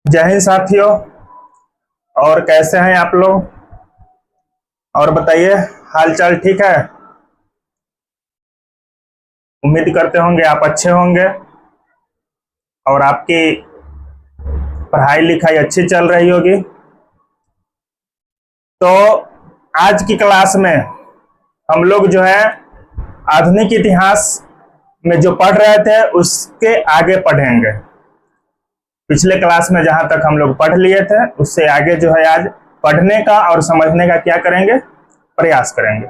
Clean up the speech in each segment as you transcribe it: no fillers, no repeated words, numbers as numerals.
जय हिंद साथियों। और कैसे हैं आप लोग? और बताइए, हाल चाल ठीक है? उम्मीद करते होंगे आप अच्छे होंगे और आपकी पढ़ाई लिखाई अच्छी चल रही होगी। तो आज की क्लास में हम लोग जो है आधुनिक इतिहास में जो पढ़ रहे थे उसके आगे पढ़ेंगे। पिछले क्लास में जहां तक हम लोग पढ़ लिए थे उससे आगे जो है आज पढ़ने का और समझने का क्या करेंगे, प्रयास करेंगे।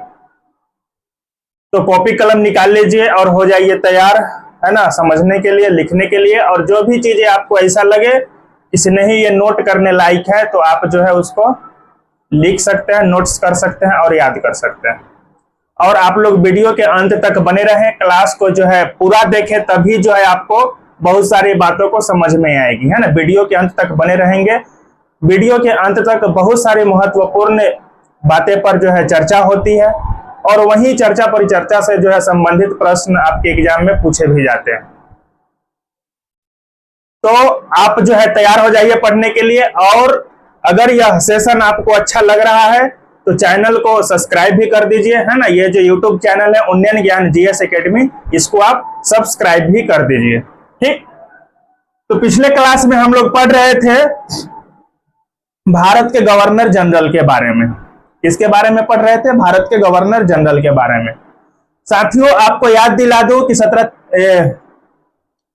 तो कॉपी कलम निकाल लीजिए और हो जाइए तैयार, है ना, समझने के लिए, लिखने के लिए। और जो भी चीजें आपको ऐसा लगे किसी ने ही ये नोट करने लायक है तो आप जो है उसको लिख सकते हैं, नोट्स कर सकते हैं और याद कर सकते हैं। और आप लोग वीडियो के अंत तक बने रहें, क्लास को जो है पूरा देखें, तभी जो है आपको बहुत सारी बातों को समझ में आएगी, है ना। वीडियो के अंत तक बने रहेंगे। वीडियो के अंत तक बहुत सारी महत्वपूर्ण बातें पर जो है चर्चा होती है और वही चर्चा परिचर्चा से जो है संबंधित प्रश्न आपके एग्जाम में पूछे भी जाते हैं। तो आप जो है तैयार हो जाइए पढ़ने के लिए। और अगर यह सेशन आपको अच्छा लग रहा है तो चैनल को सब्सक्राइब भी कर दीजिए, है ना। ये जो यूट्यूब चैनल है उन्नयन ज्ञान जीएस एकेडमी, इसको आप सब्सक्राइब भी कर दीजिए, ठीक। तो पिछले क्लास में हम लोग पढ़ रहे थे भारत के गवर्नर जनरल के बारे में। किसके बारे में पढ़ रहे थे? भारत के गवर्नर जनरल के बारे में। साथियों, आपको याद दिला दूं कि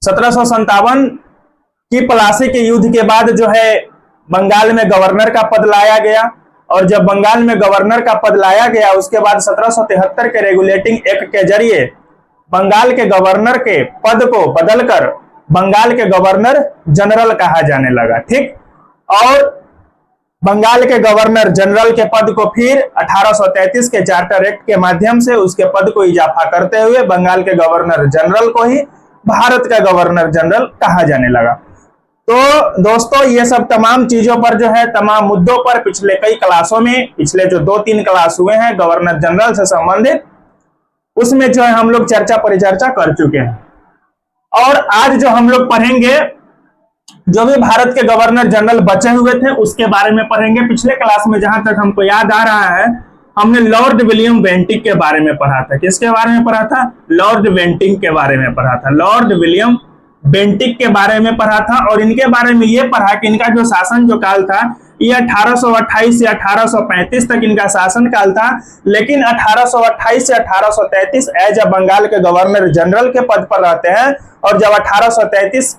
1757 की प्लासी के युद्ध के बाद जो है बंगाल में गवर्नर का पद लाया गया। और जब बंगाल में गवर्नर का पद लाया गया उसके बाद 1773 के रेगुलेटिंग एक्ट के जरिए बंगाल के गवर्नर के पद को बदलकर बंगाल के गवर्नर जनरल कहा जाने लगा, ठीक। और बंगाल के गवर्नर जनरल के पद को फिर 1833 के चार्टर एक्ट के माध्यम से उसके पद को इजाफा करते हुए बंगाल के गवर्नर जनरल को ही भारत का गवर्नर जनरल कहा जाने लगा। तो दोस्तों, ये सब तमाम चीजों पर जो है, तमाम मुद्दों पर पिछले कई क्लासों में, पिछले जो 2-3 क्लास हुए हैं गवर्नर जनरल से संबंधित, उसमें जो है हम लोग चर्चा परिचर्चा कर चुके हैं। और आज जो हम लोग पढ़ेंगे, जो भी भारत के गवर्नर जनरल बचे हुए थे उसके बारे में पढ़ेंगे। पिछले क्लास में जहां तक हमको याद आ रहा है हमने लॉर्ड विलियम बेंटिक के बारे में पढ़ा था। किसके बारे में पढ़ा था? लॉर्ड बेंटिक के बारे में पढ़ा था। लॉर्ड विलियम बेंटिक के बारे में पढ़ा था। और इनके बारे में यह पढ़ा कि इनका जो शासन जो काल था ये 1828 से 1835 तक इनका शासन काल था। लेकिन 1828 से 1833 एज अ बंगाल के गवर्नर जनरल के पद पर रहते हैं। और जब 1833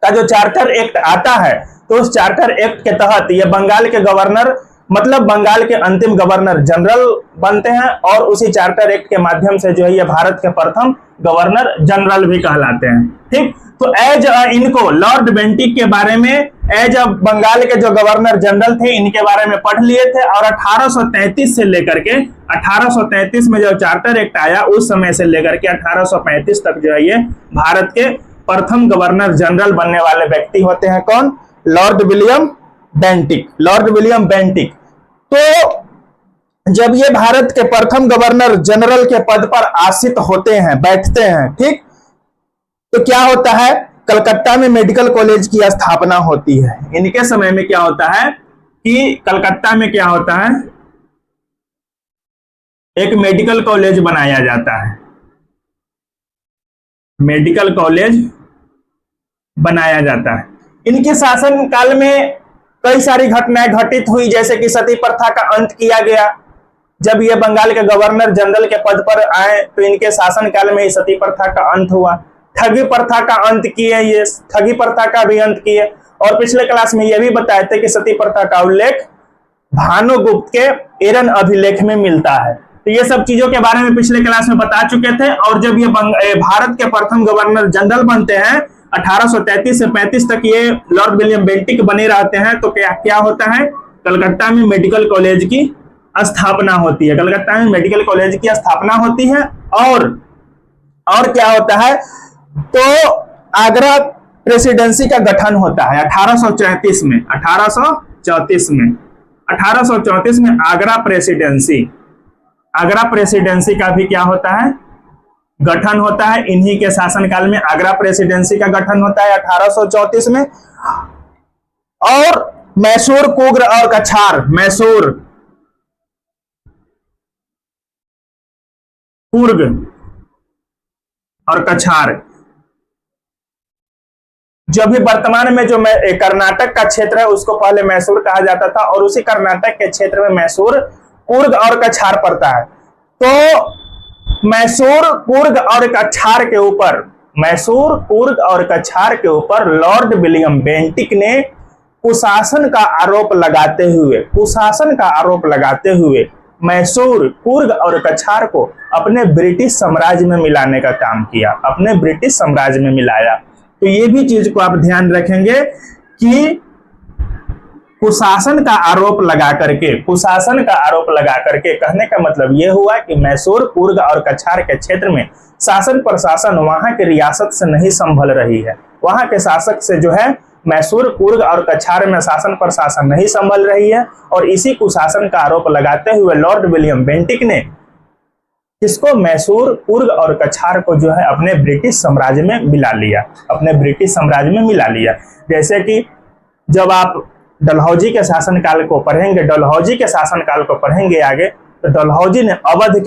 का जो चार्टर एक्ट आता है तो उस चार्टर एक्ट के तहत ये बंगाल के गवर्नर, मतलब बंगाल के अंतिम गवर्नर जनरल बनते हैं। और उसी चार्टर एक्ट के माध्यम से जो है ये भारत के प्रथम गवर्नर जनरल भी कहलाते हैं, ठीक। तो एज इनको लॉर्ड बेंटिक के बारे में, एज बंगाल के जो गवर्नर जनरल थे इनके बारे में पढ़ लिए थे। और 1833 से लेकर के 1833 में जो चार्टर एक्ट आया उस समय से लेकर के 1835 तक जो है ये भारत के प्रथम गवर्नर जनरल बनने वाले व्यक्ति होते हैं। कौन? Lord William Bentinck. Lord William Bentinck. तो जब ये भारत के प्रथम गवर्नर जनरल के पद पर आसीन होते हैं, बैठते हैं, ठीक, तो क्या होता है? कलकत्ता में मेडिकल कॉलेज की स्थापना होती है। इनके समय में क्या होता है कि कलकत्ता में क्या होता है, एक मेडिकल कॉलेज बनाया जाता है। मेडिकल कॉलेज बनाया जाता है। इनके शासन काल में कई सारी घटनाएं घटित हुई, जैसे कि सती प्रथा का अंत किया गया। जब ये बंगाल के गवर्नर जनरल के पद पर आए तो इनके शासन काल में सती प्रथा का अंत हुआ। ठगी प्रथा का अंत किए, ये ठगी प्रथा का भी अंत किए। और पिछले क्लास में यह भी बताए थे कि सती प्रथा का उल्लेख भानुगुप्त के एरन अभिलेख में मिलता है। तो ये सब चीजों के बारे में पिछले क्लास में बता चुके थे। और जब ये भारत के प्रथम गवर्नर जनरल बनते हैं 1833 से 35 तक ये लॉर्ड विलियम बेंटिक बने रहते हैं, तो क्या होता है? कलकत्ता में मेडिकल कॉलेज की स्थापना होती है। कलकत्ता में मेडिकल कॉलेज की स्थापना होती है। और क्या होता है? तो आगरा प्रेसिडेंसी का गठन होता है 1834 में। 1834 में आगरा प्रेसिडेंसी का भी क्या होता है? गठन होता है। इन्हीं के शासनकाल में आगरा प्रेसिडेंसी का गठन होता है 1834 में। और मैसूर, कुर्ग और कछार, मैसूर, कुर्ग और कछार, जो भी वर्तमान में जो कर्नाटक का क्षेत्र है उसको पहले मैसूर कहा जाता था, और उसी कर्नाटक के क्षेत्र में मैसूर, कुर्ग और कछार पड़ता है। तो मैसूर, कुर्ग और कछार के ऊपर, मैसूर, कुर्ग और कछार के ऊपर लॉर्ड विलियम बेंटिक ने कुशासन का आरोप लगाते हुए मैसूर, कुर्ग और कछार को अपने ब्रिटिश साम्राज्य में मिलाने का काम किया, अपने ब्रिटिश साम्राज्य में मिलाया। तो ये भी चीज को आप ध्यान रखेंगे कि कुशासन का आरोप लगा करके कहने का मतलब यह हुआ कि मैसूर, कुर्ग और कछार के क्षेत्र में शासन प्रशासन वहां के रियासत से नहीं संभल रही है, वहां के शासक से जो है मैसूर, कुर्ग और कछार में शासन प्रशासन नहीं संभल रही है। और इसी कुशासन का आरोप लगाते हुए लॉर्ड विलियम बेंटिक ने इसको मैसूर, कुर्ग और कछार को जो है अपने ब्रिटिश साम्राज्य में मिला लिया, जैसे कि जब आप डलहौजी के शासनकाल को पढ़ेंगे आगे, तो डलहौजी ने अवध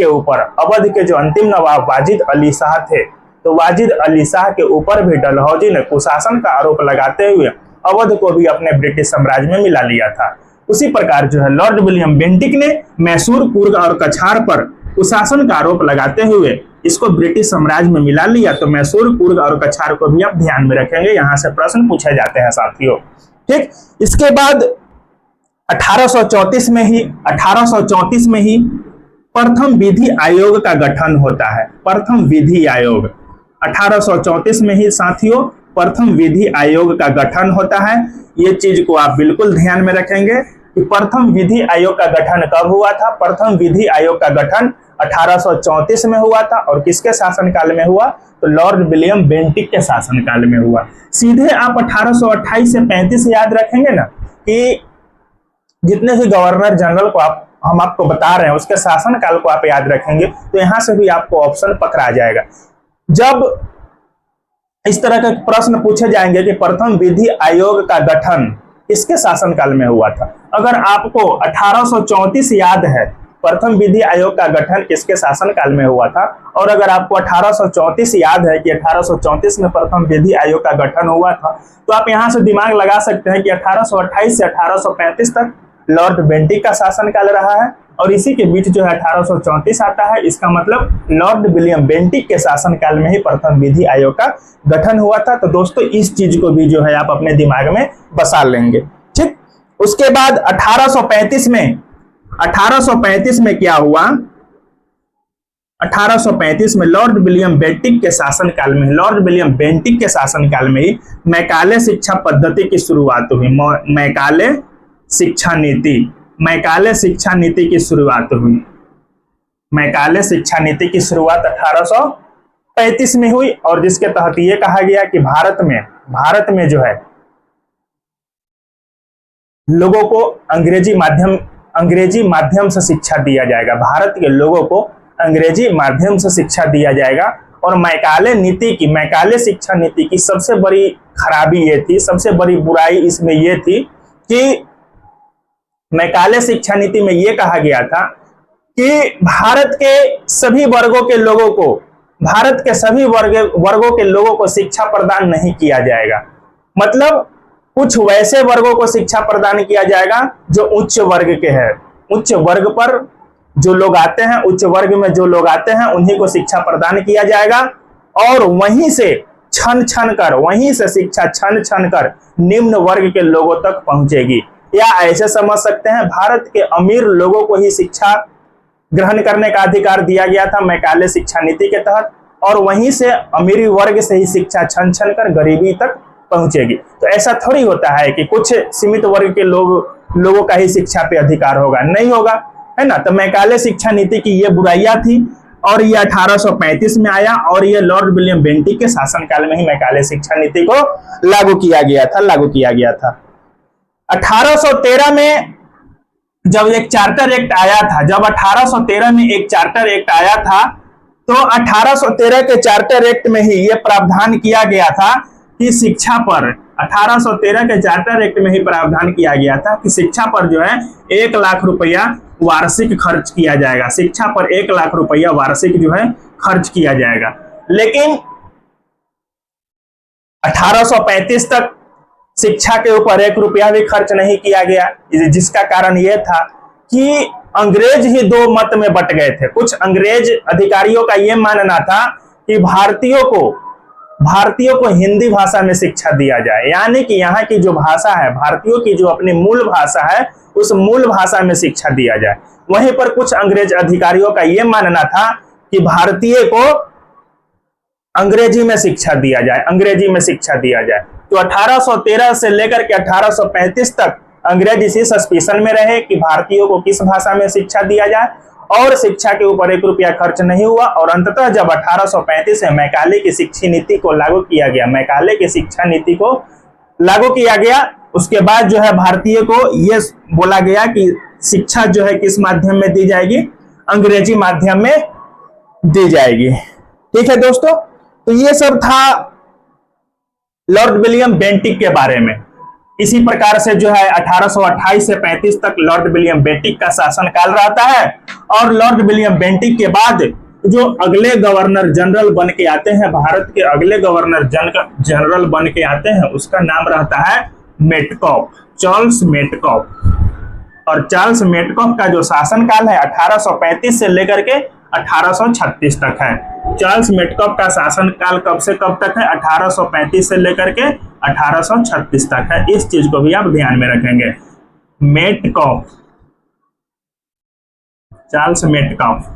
के जो अंतिम नवाब वाजिद अली शाह थे, तो वाजिद अली शाह के ऊपर भी डलहौजी ने कुशासन का आरोप लगाते हुए अवध को भी अपने ब्रिटिश साम्राज्य में मिला लिया था। उसी प्रकार जो है लॉर्ड विलियम बेंटिक ने मैसूर, कुर्ग और कछार पर कुशासन का आरोप लगाते हुए इसको ब्रिटिश साम्राज्य में मिला लिया। तो मैसूर, कुर्ग और कछार को भी आप ध्यान में रखेंगे, यहां से प्रश्न पूछे जाते हैं साथियों। ठीक, इसके बाद 1834 में ही प्रथम विधि आयोग का गठन होता है। प्रथम विधि आयोग 1834 में ही साथियों प्रथम विधि आयोग का गठन होता है। ये चीज को आप बिल्कुल ध्यान में रखेंगे कि प्रथम विधि आयोग का गठन कब हुआ था। प्रथम विधि आयोग का गठन 1834 में हुआ था, और किसके शासनकाल में हुआ, तो लॉर्ड विलियम बेंटिक के शासनकाल में हुआ। सीधे आप 1828 से 35 याद रखेंगे ना, कि जितने भी गवर्नर जनरल को हम आपको बता रहे हैं उसके शासनकाल को आप याद रखेंगे, तो यहां से भी आपको ऑप्शन पकड़ा जाएगा। जब इस तरह के प्रश्न पूछे जाएंगे कि प्रथम विधि आयोग का गठन किसके शासनकाल में हुआ था, अगर आपको 1834 याद है प्रथम विधि आयोग का गठन किसके शासनकाल में हुआ था, और अगर आपको 1834 याद है कि 1834 में प्रथम विधि आयोग का गठन हुआ था, तो आप यहां से दिमाग लगा सकते हैं कि 1828 से 1835 तक लॉर्ड बेंटिक का शासनकाल रहा है, और इसी के बीच जो है 1834 आता है। इसका मतलब लॉर्ड विलियम बेंटिक के शासनकाल में ही प्रथम विधि आयोग का गठन हुआ था। तो दोस्तों इस चीज को भी जो है आप अपने दिमाग में बसा लेंगे। ठीक, उसके बाद 1835 में क्या हुआ, 1835 में लॉर्ड विलियम बेंटिक के शासनकाल में ही मैकाले शिक्षा पद्धति की शुरुआत हुई। मैकाले शिक्षा नीति की शुरुआत हुई। मैकाले शिक्षा नीति की शुरुआत 1835 में हुई, और जिसके तहत ये कहा गया कि भारत में जो है लोगों को अंग्रेजी माध्यम से शिक्षा दिया जाएगा। भारत के लोगों को अंग्रेजी माध्यम से शिक्षा दिया जाएगा। और मैकाले शिक्षा नीति की सबसे बड़ी खराबी ये थी, सबसे बड़ी बुराई इसमें ये थी कि मैकाले शिक्षा नीति में ये कहा गया था कि भारत के सभी वर्गों के लोगों को शिक्षा प्रदान नहीं किया जाएगा। मतलब कुछ वैसे वर्गों को शिक्षा प्रदान किया जाएगा जो उच्च वर्ग के हैं। उच्च वर्ग पर जो लोग आते हैं, उच्च वर्ग में जो लोग आते हैं उन्हीं को शिक्षा प्रदान किया जाएगा, और वहीं से शिक्षा छन कर निम्न वर्ग के लोगों तक पहुंचेगी। या ऐसे समझ सकते हैं भारत के अमीर लोगों को ही शिक्षा ग्रहण करने का अधिकार दिया गया था मैकाले शिक्षा नीति के तहत, और वहीं से अमीरी वर्ग से ही शिक्षा छन कर गरीबी तक पहुंचेगी। तो ऐसा थोड़ी होता है कि कुछ सीमित वर्ग के लोगों का ही शिक्षा पे अधिकार होगा, नहीं होगा, है ना। तो मैकाले शिक्षा नीति की ये बुराइयां थी, और ये 1835 में आया, और ये लॉर्ड विलियम बेंटिक के शासनकाल में ही मैकाले शिक्षा नीति को लागू किया गया था। 1813 में जब एक चार्टर एक्ट आया था, तो 1813 के चार्टर एक्ट में ही यह प्रावधान किया गया था कि शिक्षा पर 1813 के चार्टर एक्ट में ही प्रावधान किया गया था कि शिक्षा पर जो है 1 लाख रुपया वार्षिक खर्च किया जाएगा। शिक्षा पर 1 लाख रुपया वार्षिक जो है खर्च किया जाएगा। लेकिन 1835 तक शिक्षा के ऊपर 1 रुपया भी खर्च नहीं किया गया, जिसका कारण यह था कि अंग्रेज ही दो मत में बट गए थे। कुछ अंग्रेज अधिकारियों का यह मानना था कि भारतीयों को हिंदी भाषा में शिक्षा दिया जाए, यानी कि यहाँ की जो भाषा है, भारतीयों की जो अपनी मूल भाषा है, उस मूल भाषा में शिक्षा दिया जाए। वहीं पर कुछ अंग्रेज अधिकारियों का यह मानना था कि भारतीय को अंग्रेजी में शिक्षा दिया जाए, अंग्रेजी में शिक्षा दिया जाए। तो 1813 से लेकर के 1835 तक अंग्रेज इसी सस्पिशन में रहे कि भारतीयों को किस भाषा में शिक्षा दिया जाए, और शिक्षा के ऊपर 1 रुपया खर्च नहीं हुआ। और अंततः जब 1835 में मैकाले की शिक्षा नीति को लागू किया गया, मैकाले की शिक्षा नीति को लागू किया गया, उसके बाद जो है भारतीय को यह बोला गया कि शिक्षा जो है किस माध्यम में दी जाएगी, अंग्रेजी माध्यम में दी जाएगी। ठीक है दोस्तों, तो ये सब था लॉर्ड विलियम बेंटिक के बारे में। इसी प्रकार से जो है 1828 से 35 तक लॉर्ड विलियम बेंटिक का शासनकाल रहता है। और लॉर्ड विलियम बेंटिक के बाद जो अगले गवर्नर जनरल बन के आते हैं, भारत के अगले गवर्नर जनरल बन के आते हैं, उसका नाम रहता है मेटकॉफ, चार्ल्स मेटकॉफ। और चार्ल्स मेटकॉफ का जो शासनकाल है 1835 से लेकर के 1836 तक है। चार्ल्स मेटकॉफ का शासनकाल कब से कब तक है? 1835 से लेकर के 1836 तक है। इस चीज को भी आप ध्यान में रखेंगे। Metcalfe, Charles Metcalfe.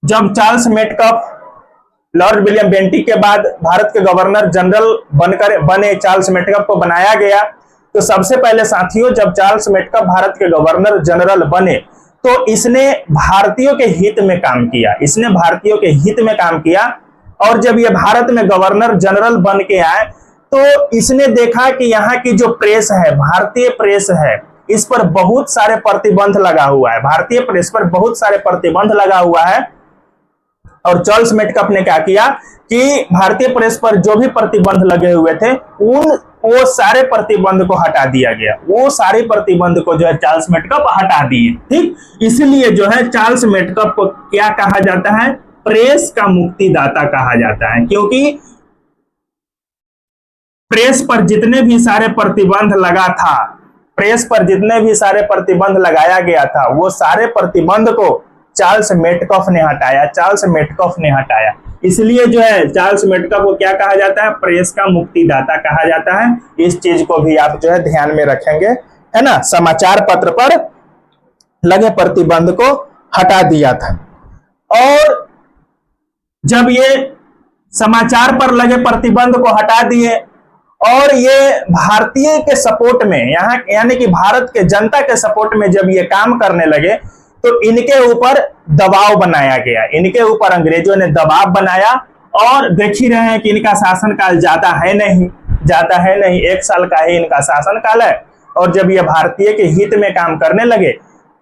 जब Charles Metcalfe Lord William Bentinck के बाद भारत के गवर्नर जनरल बने, चार्ल्स मेटकॉफ को बनाया गया। तो सबसे पहले साथियों, जब चार्ल्स मेटकॉफ भारत के गवर्नर जनरल बने तो इसने भारतीयों के हित में काम किया, इसने भारतीयों के हित में काम किया। और जब ये भारत में गवर्नर जनरल बन के आए तो इसने देखा कि यहाँ की जो प्रेस है, भारतीय प्रेस है, इस पर बहुत सारे प्रतिबंध लगा हुआ है, भारतीय प्रेस पर बहुत सारे प्रतिबंध लगा हुआ है। और चार्ल्स मेटकॉफ ने क्या किया कि भारतीय प्रेस पर जो भी प्रतिबंध लगे हुए थे वो सारे प्रतिबंध को हटा दिया गया, वो सारे प्रतिबंध को जो है चार्ल्स मेटकॉफ हटा दिए। ठीक, इसलिए जो है चार्ल्स मेटकॉफ को क्या कहा जाता है? प्रेस का मुक्तिदाता कहा जाता है, क्योंकि प्रेस पर जितने भी सारे प्रतिबंध लगा था, प्रेस पर जितने भी सारे प्रतिबंध लगाया गया था, वो सारे प्रतिबंध को चार्ल्स मेटकॉफ ने हटाया, चार्ल्स मेटकॉफ ने हटाया। इसलिए जो है चार्ल्स मेटकॉफ को क्या कहा जाता है? प्रेस का मुक्तिदाता कहा जाता है। इस चीज को भी आप जो है ध्यान में रखेंगे, है ना। समाचार पत्र पर लगे प्रतिबंध को हटा दिया था। और जब ये समाचार पर लगे प्रतिबंध को हटा दिए और ये भारतीय के सपोर्ट में, यहाँ यानी कि भारत के जनता के सपोर्ट में जब ये काम करने लगे तो इनके ऊपर दबाव बनाया गया, इनके ऊपर अंग्रेजों ने दबाव बनाया। और देख ही रहे हैं कि इनका शासनकाल ज्यादा है नहीं, 1 साल का ही इनका शासनकाल है। और जब ये भारतीय के हित में काम करने लगे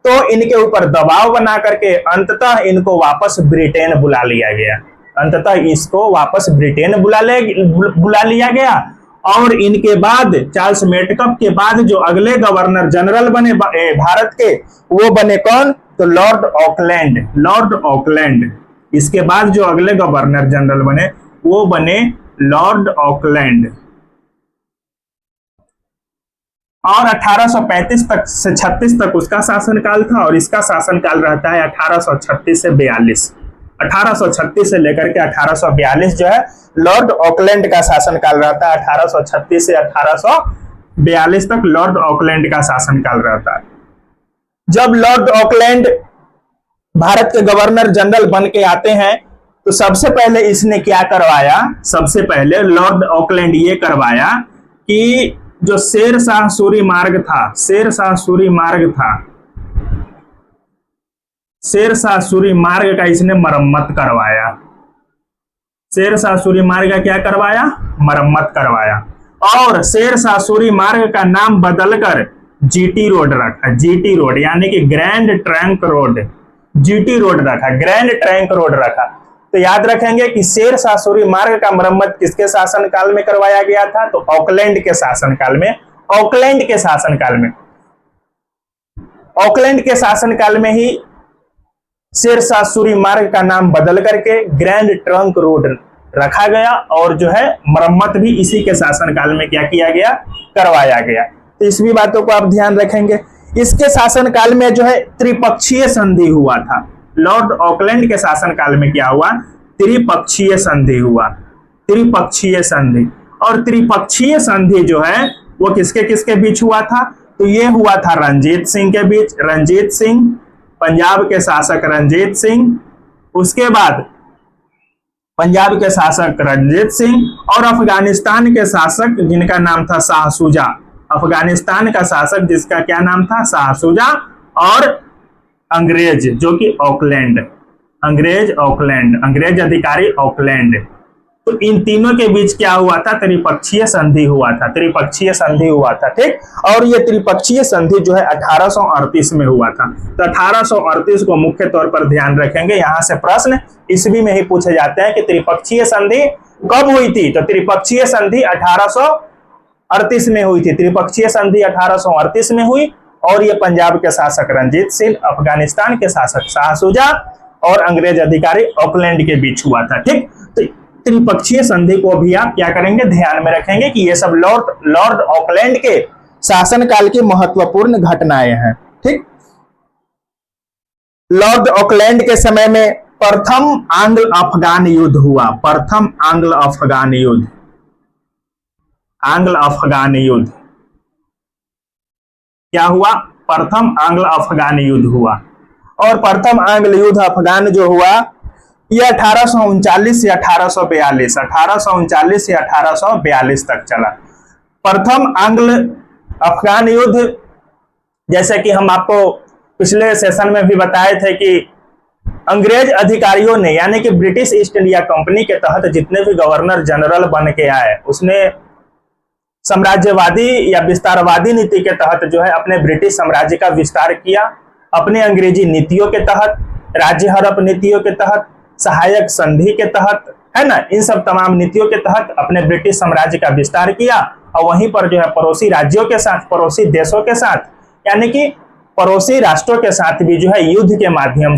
तो इनके ऊपर दबाव बना करके अंततः इनको वापस ब्रिटेन बुला लिया गया, अंततः इसको वापस ब्रिटेन बुला लिया गया। और इनके बाद चार्ल्स मेटकॉफ के बाद जो अगले गवर्नर जनरल बने भारत के, वो बने कौन? तो लॉर्ड ऑकलैंड, लॉर्ड ऑकलैंड। इसके बाद जो अगले गवर्नर जनरल बने वो बने लॉर्ड ऑकलैंड। और 1835 तक से 36 तक उसका शासनकाल था और इसका शासनकाल रहता है 1836 से 42। 1836 से लेकर के 1842 जो है लॉर्ड ऑकलैंड का शासनकाल रहता है। 1836 से 1842 तक लॉर्ड ऑकलैंड का शासनकाल रहता है। जब लॉर्ड ऑकलैंड भारत के गवर्नर जनरल बन के आते हैं तो सबसे पहले इसने क्या करवाया? सबसे पहले लॉर्ड ऑकलैंड ये करवाया कि जो शेरशाह सूरी मार्ग था, शेरशाह सूरी मार्ग था, शेरशाह सूरी मार्ग का इसने मरम्मत करवाया। शेरशाह सूरी मार्ग का क्या करवाया? मरम्मत करवाया। और शेरशाह सूरी मार्ग का नाम बदलकर जीटी रोड रखा, जीटी रोड यानी कि grand trunk road, GT road रखा, ग्रैंड ट्रंक रोड रखा। तो याद रखेंगे कि शेरशाह सूरी मार्ग का मरम्मत किसके शासनकाल में करवाया गया था? तो ऑकलैंड के शासनकाल में। ऑकलैंड के शासनकाल में, ऑकलैंड के शासनकाल में ही शेरशाह सूरी मार्ग का नाम बदल करके ग्रैंड ट्रंक रोड रखा गया और जो है मरम्मत भी इसी के शासनकाल में क्या किया गया? करवाया गया। तो इस भी बातों को आप ध्यान रखेंगे। इसके शासनकाल में जो है त्रिपक्षीय संधि हुआ था। लॉर्ड ऑकलैंड के शासनकाल में क्या हुआ? त्रिपक्षीय संधि हुआ। त्रिपक्षीय संधि, और त्रिपक्षीय संधि जो है वो किसके किसके बीच हुआ था? तो ये हुआ था रंजीत सिंह के बीच। रंजीत सिंह, पंजाब के शासक रंजीत सिंह, उसके बाद पंजाब के शासक रंजीत सिंह और अफगानिस्तान के शासक जिनका नाम था शाह शुजा। अफगानिस्तान का शासक जिसका क्या नाम था? शाह शुजा। और अंग्रेज जो कि ऑकलैंड, अंग्रेज ऑकलैंड, अंग्रेज अधिकारी ऑकलैंड। तो इन तीनों के बीच क्या हुआ था? त्रिपक्षीय संधि हुआ था। त्रिपक्षीय संधि हुआ था, ठीक। और ये त्रिपक्षीय संधि जो है 1838 में हुआ था। तो 1838 को मुख्य तौर पर ध्यान रखेंगे। यहां से प्रश्न ईस्वी में ही पूछे जाते हैं कि त्रिपक्षीय संधि कब हुई थी? तो त्रिपक्षीय संधि 1838 में हुई थी। त्रिपक्षीय संधि 1838 में हुई और ये पंजाब के शासक रंजीत सिंह, अफगानिस्तान के शासक शाह शुजा और अंग्रेज अधिकारी ऑकलैंड के बीच हुआ था, ठीक। तो त्रिपक्षीय संधि को भी आप क्या करेंगे? ध्यान में रखेंगे कि ये सब लॉर्ड ऑकलैंड के शासनकाल की महत्वपूर्ण घटनाएं हैं, ठीक। लॉर्ड ऑकलैंड के समय में प्रथम आंग्ल अफगान युद्ध हुआ। प्रथम आंग्ल अफगान युद्ध, आंग्ल अफगान युद्ध क्या हुआ? प्रथम आंग्ल अफगान युद्ध हुआ। और प्रथम आंग्ल युद्ध अफगान जो हुआ यह 1839 से 1842, 1839 से 1842 तक चला। प्रथम आंग्ल अफगान युद्ध, जैसे कि हम आपको पिछले सेशन में भी बताए थे कि अंग्रेज अधिकारियों ने यानी कि ब्रिटिश ईस्ट इंडिया कंपनी के तहत जितने भी गवर्नर जनरल बन के आए, उसने साम्राज्यवादी या विस्तारवादी नीति के तहत जो है अपने ब्रिटिश साम्राज्य का विस्तार किया। अपने अंग्रेजी नीतियों के तहत, राज्य हड़प नीतियों के तहत, सहायक संधि के तहत, है ना, इन सब तमाम नीतियों के तहत अपने ब्रिटिश साम्राज्य का विस्तार किया। और वहीं पर जो है पड़ोसी राज्यों के साथ, पड़ोसी देशों के साथ, यानी कि पड़ोसी राष्ट्रों के साथ भी जो है युद्ध के माध्यम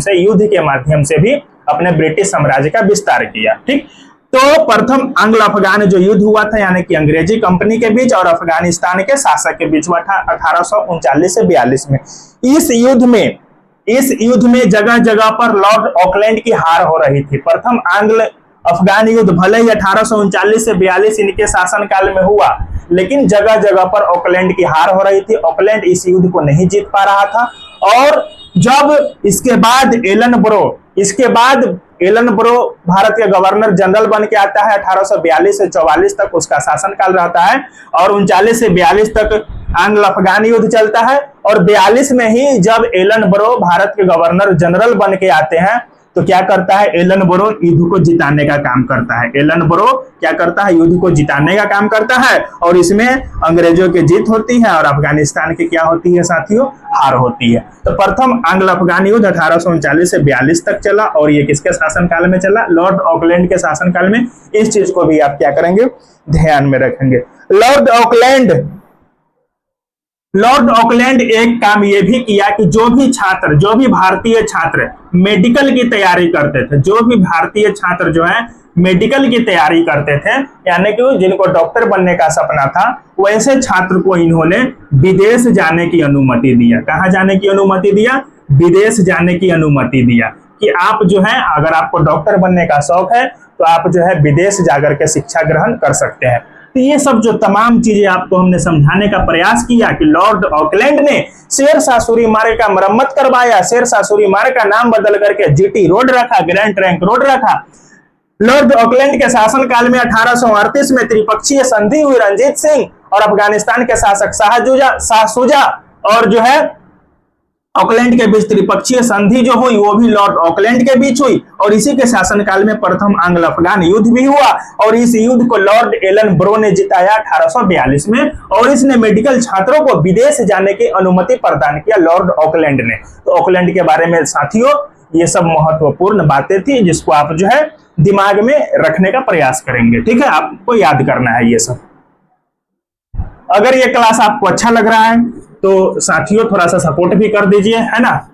से भी अपने ब्रिटिश साम्राज्य का विस्तार किया, ठीक। तो प्रथम आंग्ल अफगान जो युद्ध हुआ था यानी कि अंग्रेजी कंपनी के बीच और अफगानिस्तान के शासक के बीच हुआ था 1839 से 42 में। इस युद्ध में जगह जगह पर लॉर्ड ऑकलैंड की हार हो रही थी। प्रथम आंग्ल अफगान युद्ध भले ही 1839 से 42 इनके शासनकाल में हुआ, लेकिन जगह जगह पर ऑकलैंड की हार हो रही थी। ऑकलैंड इस युद्ध को नहीं जीत पा रहा था। और जब इसके बाद एलन ब्रो भारत के गवर्नर जनरल बन के आता है, 1842 से 44 तक उसका शासनकाल रहता है और 39 से 42 तक आंग्ल अफगान युद्ध चलता है। और 42 में ही जब एलन ब्रो भारत के गवर्नर जनरल बन के आते हैं तो क्या करता है? एलन ब्रो युद्ध को जिताने का काम करता है। एलन ब्रो क्या करता है? युद्ध को जिताने का काम करता है और इसमें अंग्रेजों की जीत होती है और अफगानिस्तान की क्या होती है साथियों? हार होती है। तो प्रथम आंग्ल अफगान युद्ध 1839 से 42 तक चला और ये किसके शासनकाल में चला? लॉर्ड ऑकलैंड के शासनकाल में। इस चीज को भी आप क्या करेंगे? ध्यान में रखेंगे। लॉर्ड ऑकलैंड एक काम यह भी किया कि जो भी भारतीय छात्र मेडिकल की तैयारी करते थे, जो भी भारतीय छात्र जो है मेडिकल की तैयारी करते थे, यानी कि जिनको डॉक्टर बनने का सपना था, वैसे छात्र को इन्होंने विदेश जाने की अनुमति दिया। कहाँ जाने की अनुमति दिया? विदेश जाने की अनुमति दिया कि आप जो है अगर आपको डॉक्टर बनने का शौक है तो आप जो है विदेश जाकर के शिक्षा ग्रहण कर सकते हैं। तो ये सब जो तमाम चीजें आपको हमने समझाने का प्रयास किया कि लॉर्ड ऑकलैंड ने शेरशाह सूरी मार्ग का मरम्मत करवाया, शेरशाह सूरी मार्ग का नाम बदल करके जीटी रोड रखा, ग्रैंड ट्रंक रोड रखा। लॉर्ड ऑकलैंड के शासनकाल में 1838 में त्रिपक्षीय संधि हुई रंजीत सिंह और अफगानिस्तान के शासक शाह शुजा और जो है ऑकलैंड के बीच त्रिपक्षीय संधि जो हुई वो भी लॉर्ड ऑकलैंड के बीच हुई। और इसी के शासनकाल में प्रथम आंग्ल अफगान युद्ध भी हुआ और इस युद्ध को लॉर्ड एलन ब्रो ने जिताया 1842 में और इसने मेडिकल छात्रों को विदेश जाने की अनुमति प्रदान किया लॉर्ड ऑकलैंड ने। तो ऑकलैंड के बारे में साथियों ये सब महत्वपूर्ण बातें थी जिसको आप जो है दिमाग में रखने का प्रयास करेंगे। ठीक है, आपको याद करना है ये सब। अगर ये क्लास आपको अच्छा लग रहा है तो साथियों थोड़ा सा सपोर्ट भी कर दीजिए, है ना।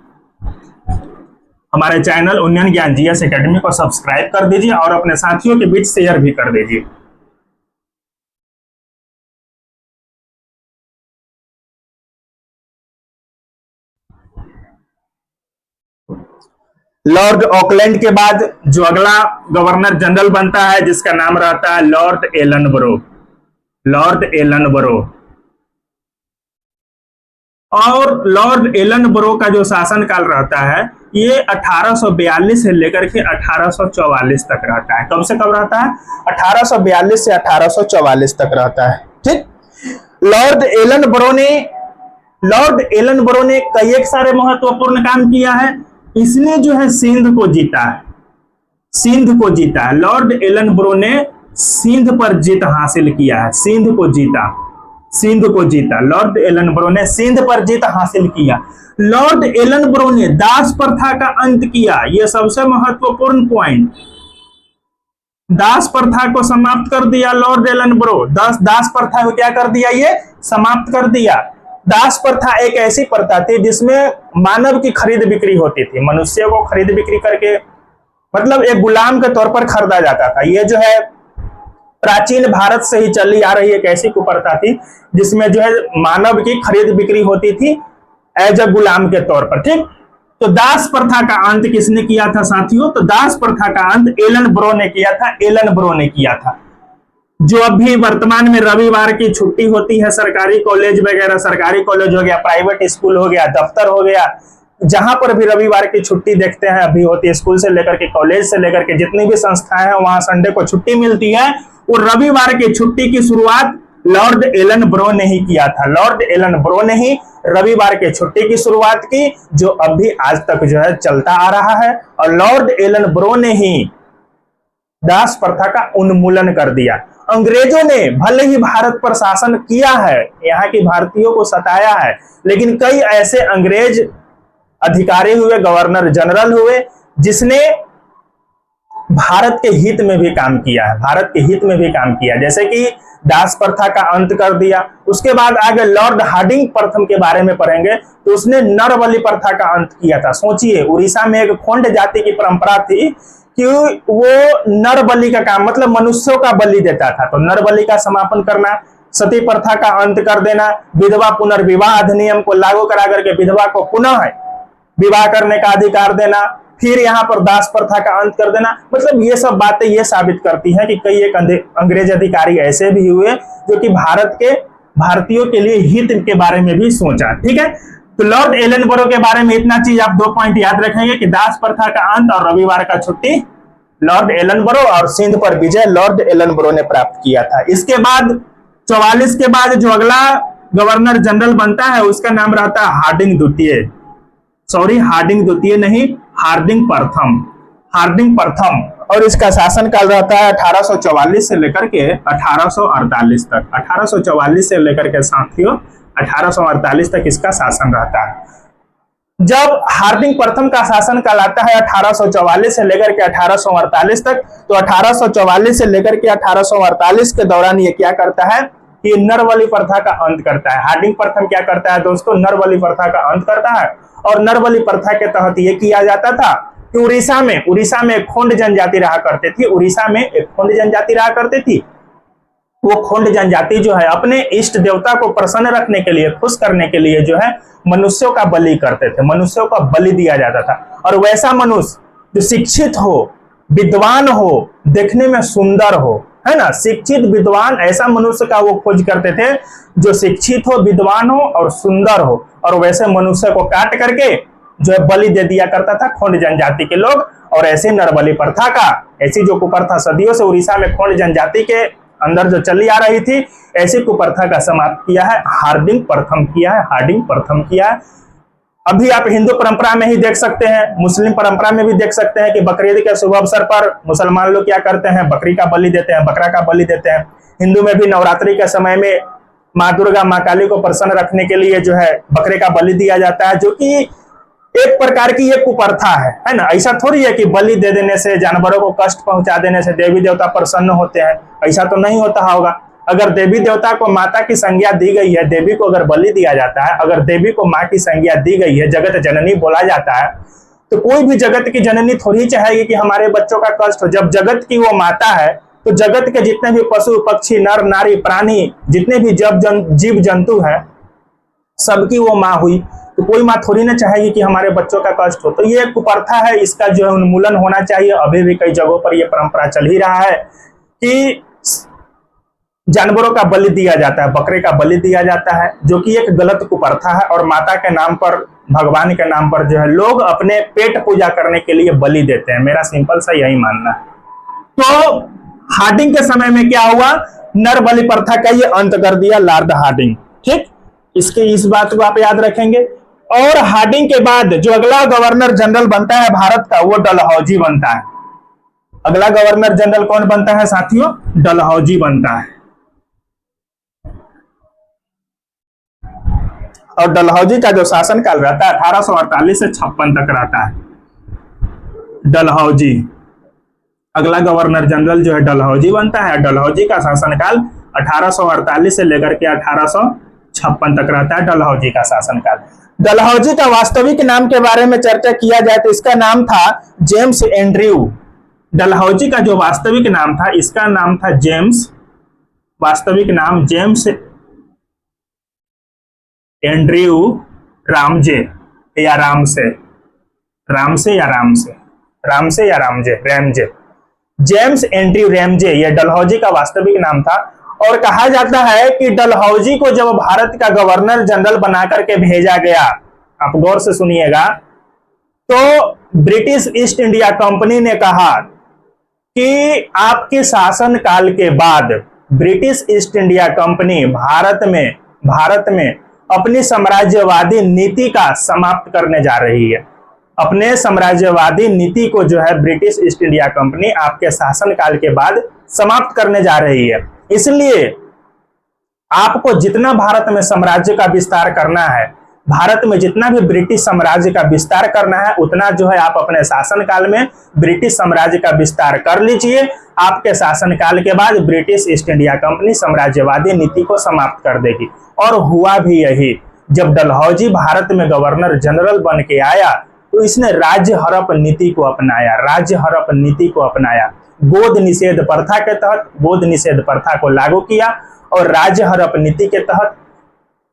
हमारे चैनल उन्नयन ज्ञान जीएस एकेडमी को सब्सक्राइब कर दीजिए और अपने साथियों के बीच शेयर भी कर दीजिए। लॉर्ड ऑकलैंड के बाद जो अगला गवर्नर जनरल बनता है जिसका नाम रहता है लॉर्ड एलनबरो। लॉर्ड एलनबरो, और लॉर्ड एलनबरो का जो शासनकाल रहता है ये 1842 से लेकर के 1844 तक रहता है। कब से कब रहता है? 1842 से 1844 तक रहता है। ठीक, लॉर्ड एलनबरो ने कई एक सारे महत्वपूर्ण काम किया है। इसने जो है सिंध को जीता है, सिंध को जीता है। लॉर्ड एलनबरो ने सिंध पर जीत हासिल किया है, सिंध को जीता, सिंध को जीता। लॉर्ड एलनबरो ने सिंध पर जीत हासिल किया। लॉर्ड एलनबरो ने दास प्रथा का अंत किया, यह सबसे महत्वपूर्ण पॉइंट। दास प्रथा को समाप्त कर दिया लॉर्ड एलनबरो। दास प्रथा को क्या कर दिया? ये समाप्त कर दिया। दास प्रथा एक ऐसी प्रथा थी जिसमें मानव की खरीद बिक्री होती थी, मनुष्य को खरीद बिक्री करके मतलब एक गुलाम के तौर पर खरीदा जाता था। ये जो है प्राचीन भारत से ही चली आ रही एक ऐसी कुप्रथा थी जिसमें जो है मानव की खरीद बिक्री होती थी एज ए गुलाम के तौर पर। ठीक, तो दास प्रथा का अंत किसने किया था साथियों? तो दास प्रथा का अंत एलनबरो ने किया था, एलनबरो ने किया था। जो अभी वर्तमान में रविवार की छुट्टी होती है, सरकारी कॉलेज वगैरह, सरकारी कॉलेज हो गया, प्राइवेट स्कूल हो गया, दफ्तर हो गया, जहां पर भी रविवार की छुट्टी देखते हैं अभी होती है, स्कूल से लेकर के कॉलेज से लेकर के जितनी भी संस्थाएं हैं वहां संडे को छुट्टी मिलती है। और रविवार की छुट्टी की शुरुआत लॉर्ड एलनबरो ने ही किया था। लॉर्ड एलनबरो ने ही रविवार की छुट्टी की शुरुआत की, जो अभी आज तक जो है चलता आ रहा है। और लॉर्ड एलनबरो ने ही दास प्रथा का उन्मूलन कर दिया। अंग्रेजों ने भले ही भारत पर शासन किया है, यहाँ की भारतीयों को सताया है, लेकिन कई ऐसे अंग्रेज अधिकारी हुए, गवर्नर जनरल हुए, जिसने भारत के हित में भी काम किया है, भारत के हित में भी काम किया। जैसे कि दास प्रथा का अंत कर दिया। उसके बाद आगे लॉर्ड हार्डिंग प्रथम के बारे में पढ़ेंगे, तो उसने नरबलि प्रथा का अंत किया था। सोचिए, उड़ीसा में एक खोंड जाति की परंपरा थी कि वो नर बलि का काम मतलब मनुष्यों का बलि देता था। तो नर बलि का समापन करना, सती प्रथा का अंत कर देना, विधवा पुनर्विवाह अधिनियम को लागू करा करके विधवा को पुनः विवाह करने का अधिकार देना, फिर यहाँ पर दास प्रथा का अंत कर देना। मतलब ये सब बातें ये साबित करती हैं कि कई एक अंग्रेज अधिकारी ऐसे भी हुए जो कि भारत के भारतीयों के लिए हित के बारे में भी सोचा। ठीक है, तो लॉर्ड एलनबरो के बारे में इतना चीज आप 2 पॉइंट याद रखेंगे कि दास प्रथा का अंत और रविवार का छुट्टी लॉर्ड एलनबरो, और सिंध पर विजय लॉर्ड एलनबरो ने प्राप्त किया था। इसके बाद 44 के बाद जो अगला गवर्नर जनरल बनता है उसका नाम रहता है हार्डिंग द्वितीय। सॉरी, हार्डिंग द्वितीय नहीं, हार्डिंग प्रथम, हार्डिंग प्रथम। और इसका शासनकाल रहता है 1844 से लेकर के 1848 तक। 1844 से लेकर के साथियों 1848 तक इसका शासन रहता है। जब हार्डिंग प्रथम का शासन काल आता है 1844 से लेकर के 1848 तक, तो 1844 से लेकर के 1848 के दौरान ये क्या करता है कि नरबलि प्रथा का अंत करता है। हार्डिंग प्रथम क्या करता है दोस्तों? नरबलि प्रथा का अंत करता है। और नरबलि प्रथा के तहत ये किया जाता था कि उड़ीसा में एक खोंड जनजाति रहा करती थी। उड़ीसा में एक खोंड जनजाति रहा करती थी। वो खोंड जनजाति जो है अपने इष्ट देवता को प्रसन्न रखने के लिए, खुश करने के लिए जो है मनुष्यों का बलि करते थे, मनुष्यों का बलि दिया जाता था। और वैसा मनुष्य जो शिक्षित हो, विद्वान हो, देखने में सुंदर हो, है ना, शिक्षित विद्वान, ऐसा मनुष्य का वो खोज करते थे जो शिक्षित हो, विद्वान हो और सुंदर हो। और वैसे मनुष्य को काट करके जो है बलि दे दिया करता था खोंड जनजाति के लोग। और ऐसी नरबलि प्रथा का, ऐसी जो कुप्रथा सदियों से उड़ीसा में खोंड जनजाति के अंदर जो चली आ रही थी, ऐसी कुप्रथा का समाप्त किया है हार्डिंग प्रथम किया है, हार्डिंग प्रथम किया है। अभी आप हिंदू परंपरा में ही देख सकते हैं, मुस्लिम परंपरा में भी देख सकते हैं कि बकरीद के शुभ अवसर पर मुसलमान लोग क्या करते हैं, बकरी का बलि देते हैं, बकरा का बलि देते हैं। हिंदू में भी नवरात्रि के समय में माँ दुर्गा, माँ काली को प्रसन्न रखने के लिए जो है बकरे का बलि दिया जाता है, जो कि एक प्रकार की ये कुप्रथा है ना। ऐसा थोड़ी है कि बलि दे देने से, जानवरों को कष्ट पहुंचा देने से देवी देवता प्रसन्न होते हैं, ऐसा तो नहीं होता होगा। अगर देवी देवता को माता की संज्ञा दी गई है, देवी को अगर बलि दिया जाता है, अगर देवी को माँ की संज्ञा दी गई है, जगत जननी बोला जाता है, तो कोई भी जगत की जननी थोड़ी चाहेगी कि हमारे बच्चों का कष्ट हो। जब जगत की वो माता है तो जगत के जितने भी पशु पक्षी नर नारी प्राणी, जितने भी जीव जंतु है, सबकी वो माँ हुई। तो कोई माँ थोड़ी ना चाहेगी कि हमारे बच्चों का कष्ट हो। तो ये कुप्रथा है, इसका जो है उन्मूलन होना चाहिए। अभी भी कई जगहों पर यह परंपरा चल ही रहा है कि जानवरों का बलि दिया जाता है, बकरे का बलि दिया जाता है, जो कि एक गलत कुप्रथा है। और माता के नाम पर, भगवान के नाम पर जो है लोग अपने पेट पूजा करने के लिए बलि देते हैं। मेरा सिंपल सा यही मानना है। तो हार्डिंग के समय में क्या हुआ, नर बलि प्रथा का ये अंत कर दिया लॉर्ड हार्डिंग। ठीक, इस बात को आप याद रखेंगे। और हार्डिंग के बाद जो अगला गवर्नर जनरल बनता है भारत का, वो डलहौजी बनता है। अगला गवर्नर जनरल कौन बनता है साथियों? डलहौजी बनता है। और डलहौजी का जो शासनकाल रहता है 1848 से 56 तक रहता है। डलहौजी अगला गवर्नर जनरल जो है डलहौजी बनता है। डलहौजी का शासनकाल 1848 से लेकर के 1856 तक रहता है, डलहौजी का शासनकाल। डलहौजी का वास्तविक नाम के बारे में चर्चा किया जाए तो इसका नाम था जेम्स एंड्रयू। डलहौजी का जो वास्तविक नाम था, इसका नाम था जेम्स, वास्तविक नाम जेम्स एंड्रयू रामजे या रामसे, रामसे या रामसे, रामसे या Ramsay, Ramsay, James Andrew Ramsay, यह डलहौजी का वास्तविक नाम था। और कहा जाता है कि डलहौजी को जब भारत का गवर्नर जनरल बना करके भेजा गया, आप गौर से सुनिएगा, तो ब्रिटिश ईस्ट इंडिया कंपनी ने कहा कि आपके शासन काल के बाद British east India company Bharat में अपनी साम्राज्यवादी नीति का समाप्त करने जा रही है। अपने साम्राज्यवादी नीति को जो है ब्रिटिश ईस्ट इंडिया कंपनी आपके शासन काल के बाद समाप्त करने जा रही है। इसलिए आपको जितना भारत में साम्राज्य का विस्तार करना है, भारत में जितना भी ब्रिटिश साम्राज्य का विस्तार करना है, उतना जो है आप अपने शासन काल में ब्रिटिश साम्राज्य का विस्तार कर लीजिए। आपके शासन काल के बाद ब्रिटिश ईस्ट इंडिया कंपनी साम्राज्यवादी नीति को समाप्त कर देगी। और हुआ भी यही। जब डलहौजी भारत में गवर्नर जनरल बन के आया तो इसने राज्य हड़प नीति को अपनाया, राज्य हड़प नीति को अपनाया। गोद निषेध प्रथा के तहत गोद निषेध प्रथा को लागू किया और राज्य हड़प नीति के तहत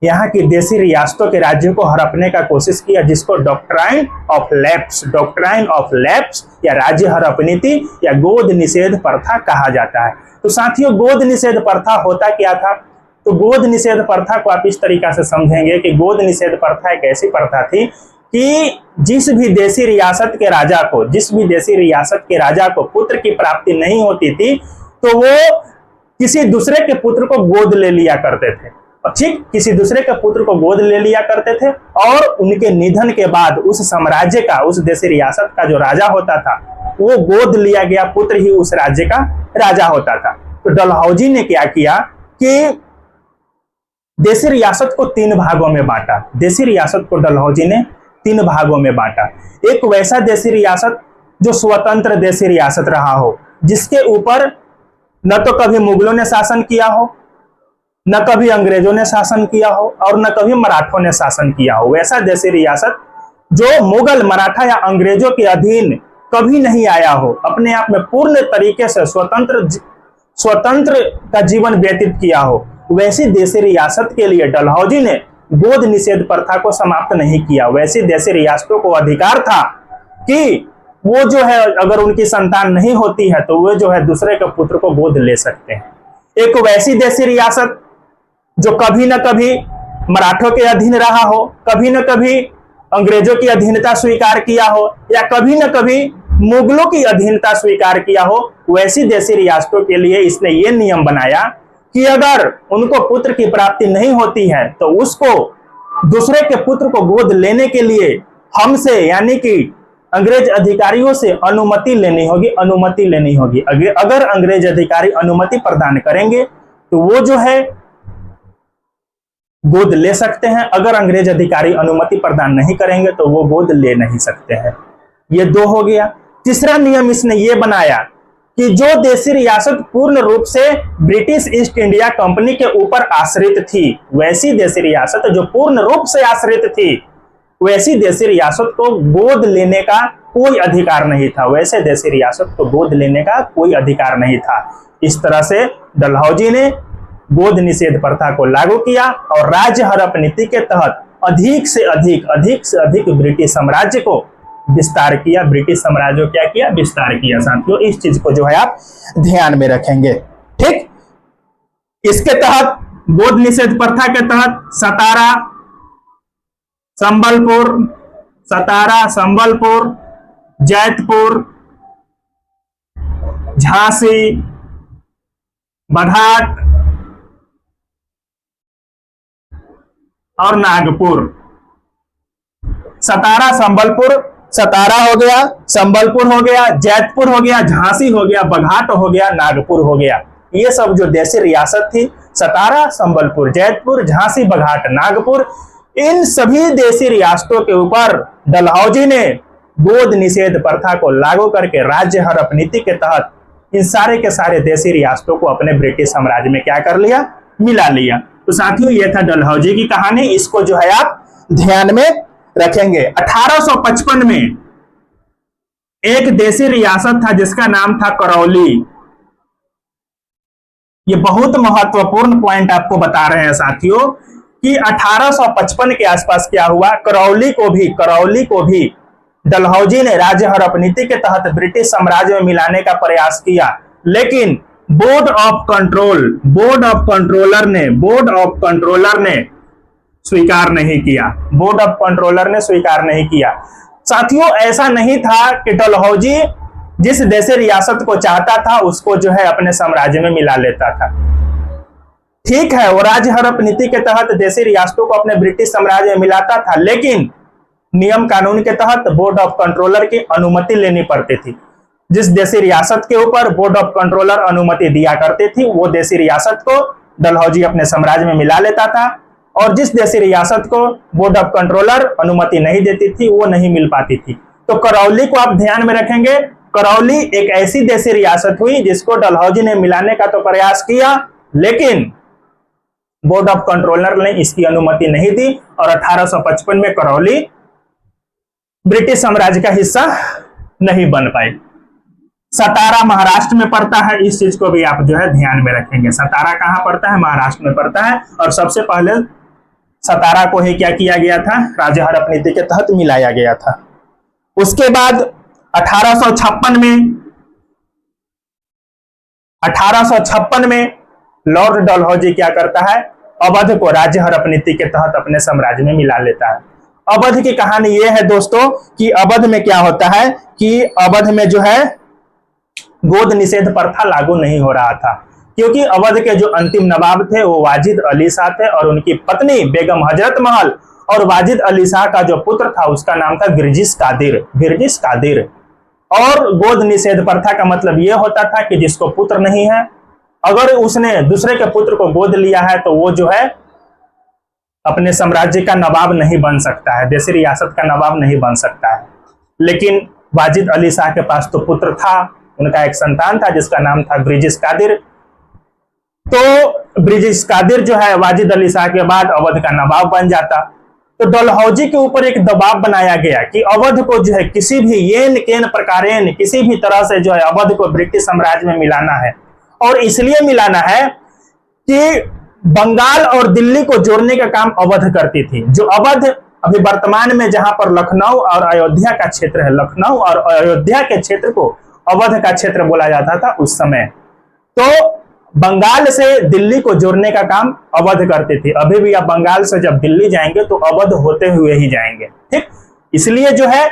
यहाँ की देशी रियासतों के राज्यों को हड़पने का कोशिश किया, जिसको डॉक्ट्राइन ऑफ लैप्स या राज्य हड़प नीति या गोद निषेध प्रथा कहा जाता है। तो साथियों, गोद निषेध प्रथा होता क्या था? तो गोद निषेध प्रथा को आप इस तरीका से समझेंगे कि गोद निषेध प्रथा एक ऐसी प्रथा थी कि जिस भी देशी रियासत के राजा को पुत्र की प्राप्ति नहीं होती थी, तो वो किसी दूसरे के पुत्र को गोद ले लिया करते थे। ठीक, किसी दूसरे के पुत्र को गोद ले लिया करते थे और उनके निधन के बाद उस साम्राज्य का, उस देशी रियासत का जो राजा होता था, वो गोद लिया गया पुत्र ही उस राज्य का राजा होता था। तो डलहौजी ने क्या किया कि देशी रियासत को 3 भागों में बांटा। देशी रियासत को डलहौजी ने 3 भागों में बांटा। एक वैसा देशी रियासत जो स्वतंत्र देशी रियासत रहा हो, जिसके ऊपर न तो कभी मुगलों ने शासन किया हो, न कभी अंग्रेजों ने शासन किया हो और न कभी मराठों ने शासन किया हो। वैसा देशी रियासत जो मुगल, मराठा या अंग्रेजों के अधीन कभी नहीं आया हो, अपने आप में पूर्ण तरीके से स्वतंत्र का जीवन व्यतीत किया हो, वैसी देशी रियासत के लिए डलहौजी ने गोद निषेध प्रथा को समाप्त नहीं किया। वैसी देशी रियासतों को अधिकार था कि वो जो है, अगर उनकी संतान नहीं होती है तो वो जो है दूसरे के पुत्र को गोद ले सकते हैं। एक वैसी देशी रियासत जो कभी न कभी मराठों के अधीन रहा हो, कभी न कभी अंग्रेजों की अधीनता स्वीकार किया हो या कभी न कभी मुगलों की अधीनता स्वीकार किया हो, वैसी देशी रियासतों के लिए इसने ये नियम बनाया कि अगर उनको पुत्र की प्राप्ति नहीं होती है तो उसको दूसरे के पुत्र को गोद लेने के लिए हमसे, यानी कि अंग्रेज अधिकारियों से अनुमति लेनी होगी। अगर अंग्रेज अधिकारी अनुमति प्रदान करेंगे तो वो जो है गोद ले सकते हैं। अगर अंग्रेज अधिकारी अनुमति प्रदान नहीं करेंगे तो वो गोद ले नहीं सकते हैं। ये दो हो गया। तीसरा नियम इसने ये बनाया कि जो देशी रियासत पूर्ण रूप से ब्रिटिश ईस्ट इंडिया कंपनी के ऊपर आश्रित थी, वैसी देशी रियासत जो पूर्ण रूप से आश्रित थी, वैसी देशी रियासत को गोद लेने का कोई अधिकार नहीं था। वैसे देशी रियासत को गोद लेने का कोई अधिकार नहीं था। इस तरह से डलहौजी ने गोद निषेध प्रथा को लागू किया और राज्य हड़प नीति के तहत अधिक से अधिक ब्रिटिश साम्राज्य को विस्तार किया। ब्रिटिश साम्राज्य को क्या किया? विस्तार किया। साथियों, इस चीज को जो है आप ध्यान में रखेंगे। ठीक, इसके तहत गोद निषेध प्रथा के तहत सतारा, संबलपुर, जैतपुर, झांसी, बघाट और नागपुर। सतारा हो गया, संबलपुर हो गया, जैतपुर हो गया, झांसी हो गया, बघाट हो गया, नागपुर हो गया। ये सब जो देशी रियासत थी, सतारा, संबलपुर, जैतपुर, झांसी, बघाट, नागपुर, इन सभी देशी रियासतों के ऊपर डलहौजी ने गोद निषेध प्रथा को लागू करके राज्य हड़प नीति के तहत इन सारे के सारे देशी रियासतों को अपने ब्रिटिश साम्राज्य में क्या कर लिया? मिला लिया। तो साथियों, यह था डलहौजी की कहानी। इसको जो है आप ध्यान में रखेंगे। 1855 में एक देशी रियासत था जिसका नाम था करौली। ये बहुत महत्वपूर्ण पॉइंट आपको बता रहे हैं साथियों कि 1855 के आसपास क्या हुआ। करौली को भी डलहौजी ने राज्य हड़प नीति के तहत ब्रिटिश साम्राज्य में मिलाने का प्रयास किया, लेकिन बोर्ड ऑफ कंट्रोलर ने स्वीकार नहीं किया। साथियों, ऐसा नहीं था कि डलहौजी जिस देशी रियासत को चाहता था उसको जो है अपने साम्राज्य में मिला लेता था। ठीक है, वो राज्य हड़प नीति के तहत देशी रियासतों को अपने ब्रिटिश साम्राज्य में मिलाता था, लेकिन नियम कानून के तहत बोर्ड ऑफ कंट्रोलर की अनुमति लेनी पड़ती थी। जिस देशी रियासत के ऊपर बोर्ड ऑफ कंट्रोलर अनुमति दिया करती थी, वो देशी रियासत को डलहौजी अपने साम्राज्य में मिला लेता था, और जिस देशी रियासत को बोर्ड ऑफ कंट्रोलर अनुमति नहीं देती थी, वो नहीं मिल पाती थी। तो करौली को आप ध्यान में रखेंगे। करौली एक ऐसी देशी रियासत हुई जिसको डलहौजी ने मिलाने का तो प्रयास किया, लेकिन बोर्ड ऑफ कंट्रोलर ने इसकी अनुमति नहीं दी और 1855 में करौली ब्रिटिश साम्राज्य का हिस्सा नहीं बन पाई। सतारा महाराष्ट्र में पड़ता है, इस चीज को भी आप जो है ध्यान में रखेंगे। सतारा कहां पड़ता है? महाराष्ट्र में पड़ता है। और सबसे पहले सतारा को ही क्या किया गया था? राज्य हड़प नीति के तहत मिलाया गया था। उसके बाद 1856 में लॉर्ड डलहौजी क्या करता है? अवध को राज्य हड़प नीति के तहत अपने साम्राज्य में मिला लेता है। अवध की कहानी यह है दोस्तों कि अवध में क्या होता है कि अवध में जो है गोद निषेध प्रथा लागू नहीं हो रहा था, क्योंकि अवध के जो अंतिम नवाब थे वो वाजिद अली शाह थे और उनकी पत्नी बेगम हजरत महल, और वाजिद अली शाह का जो पुत्र था उसका नाम था गिरजिस कादिर। और गोद निषेध प्रथा का मतलब यह होता था कि जिसको पुत्र नहीं है, अगर उसने दूसरे के पुत्र को गोद लिया है तो वो जो है अपने साम्राज्य का नवाब नहीं बन सकता है, देशी रियासत का नवाब नहीं बन सकता है। लेकिन वाजिद अली शाह के पास तो पुत्र था, उनका एक संतान था जिसका नाम था ब्रिजिस कादिर। तो ब्रिजिस कादिर जो है वाजिद अली शाह के बाद अवध का नवाब बन जाता। तो डलहौजी के ऊपर एक दबाव बनाया गया कि अवध को जो है किसी भी येन केन प्रकारेन किसी भी तरह से जो है अवध को ब्रिटिश साम्राज्य में मिलाना है, और इसलिए मिलाना है कि बंगाल और दिल्ली को जोड़ने का काम अवध करती थी। जो अवध अभी वर्तमान में जहां पर लखनऊ और अयोध्या का क्षेत्र है, लखनऊ और अयोध्या के क्षेत्र को अवध का क्षेत्र बोला जाता था उस समय। तो बंगाल से दिल्ली को जोड़ने का काम अवध करती थी। अभी भी आप बंगाल से जब दिल्ली जाएंगे तो अवध होते हुए ही जाएंगे। ठीक, इसलिए जो है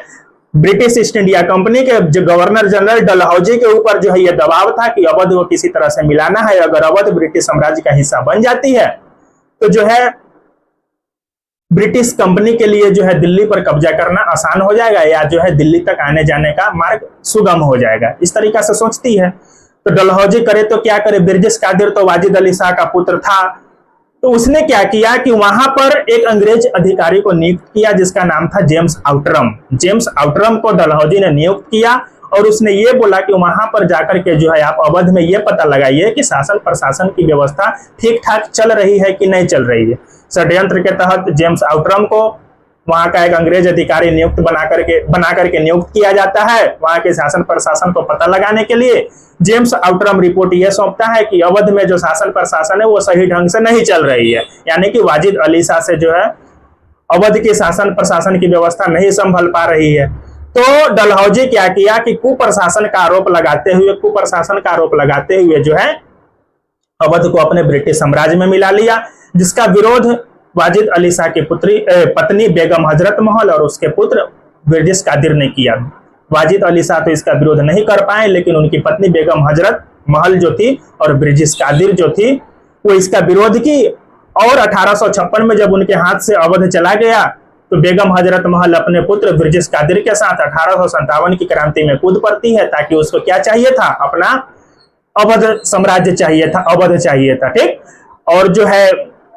ब्रिटिश ईस्ट इंडिया कंपनी के जो गवर्नर जनरल डलहौजी के ऊपर जो है यह दबाव था कि अवध को किसी तरह से मिलाना है। अगर अवध ब्रिटिश साम्राज्य का हिस्सा बन जाती है तो जो है ब्रिटिश कंपनी के लिए जो है दिल्ली पर कब्जा करना आसान हो जाएगा, या जो है दिल्ली तक आने जाने का मार्ग सुगम हो जाएगा। इस तरीका से सोचती है। तो डलहौजी करे तो क्या करे? बिरजिस कादिर तो वाजिद अली शाह का पुत्र था, तो उसने क्या किया कि वहां पर एक अंग्रेज अधिकारी को नियुक्त किया जिसका नाम था जेम्स आउटरम। जेम्स आउटरम को डलहौजी ने नियुक्त किया और उसने ये बोला कि वहां पर जाकर के जो है आप अवध में ये पता लगाइए कि शासन प्रशासन की व्यवस्था ठीक ठाक चल रही है कि नहीं चल रही है। षड्यंत्र के तहत जेम्स आउटरम को वहां का एक अंग्रेज अधिकारी नियुक्त बना करके नियुक्त किया जाता है वहां के शासन प्रशासन को पता लगाने के लिए। जेम्स आउटरम रिपोर्ट यह सौंपता है कि अवध में जो शासन प्रशासन है वो सही ढंग से नहीं चल रही है, यानी कि वाजिद अली शाह से जो है अवध के शासन प्रशासन की व्यवस्था नहीं संभल पा रही है। तो डलहौजी क्या किया कि कुप्रशासन का आरोप लगाते हुए जो है अवध को अपने ब्रिटिश साम्राज्य में मिला लिया, जिसका विरोध वाजिद अली शाह की पत्नी बेगम हजरत महल और उसके पुत्र ब्रिटिश कादिर ने किया। वाजिद अली शाह तो इसका विरोध नहीं कर पाए, लेकिन उनकी पत्नी बेगम हजरत महल जो थी और ब्रिटिश कादिर जो थी वो इसका विरोध की। और 1856 में जब उनके हाथ से अवध चला गया तो बेगम हजरत महल अपने पुत्र ब्रिटिश कादिर के साथ 1857 की क्रांति में कूद पड़ती है, ताकि उसको क्या चाहिए था, अपना अवध साम्राज्य चाहिए था, अवध चाहिए था, ठीक। और जो है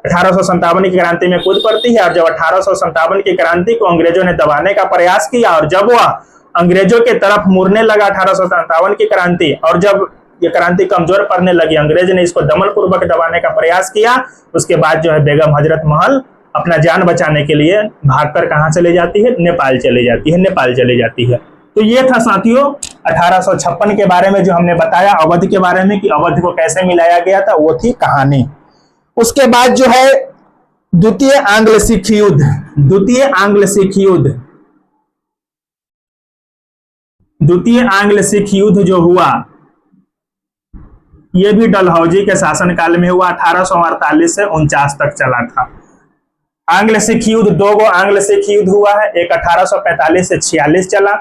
1857 की क्रांति में कूद पड़ती है। और जब 1857 की क्रांति को अंग्रेजों ने दबाने का प्रयास किया और जब वह अंग्रेजों के तरफ मुड़ने लगा 1857 की क्रांति, और जब ये क्रांति कमजोर पड़ने लगी, अंग्रेज ने इसको दमन पूर्वक दबाने का प्रयास किया। उसके बाद जो है बेगम हजरत महल अपना जान बचाने के लिए भागकर कहां चले जाती है, नेपाल चले जाती है। तो ये था साथियों 1856 के बारे में जो हमने बताया अवध के बारे में कि अवध को कैसे मिलाया गया था, वो थी कहानी। उसके बाद जो है द्वितीय आंग्ल सिख युद्ध जो हुआ यह भी डलहौजी के शासनकाल में हुआ। 1848 से 49 तक चला था। आंग्ल सिख युद्ध, दो गो आंग्ल सिख युद्ध हुआ है, एक 1845 से 46 चला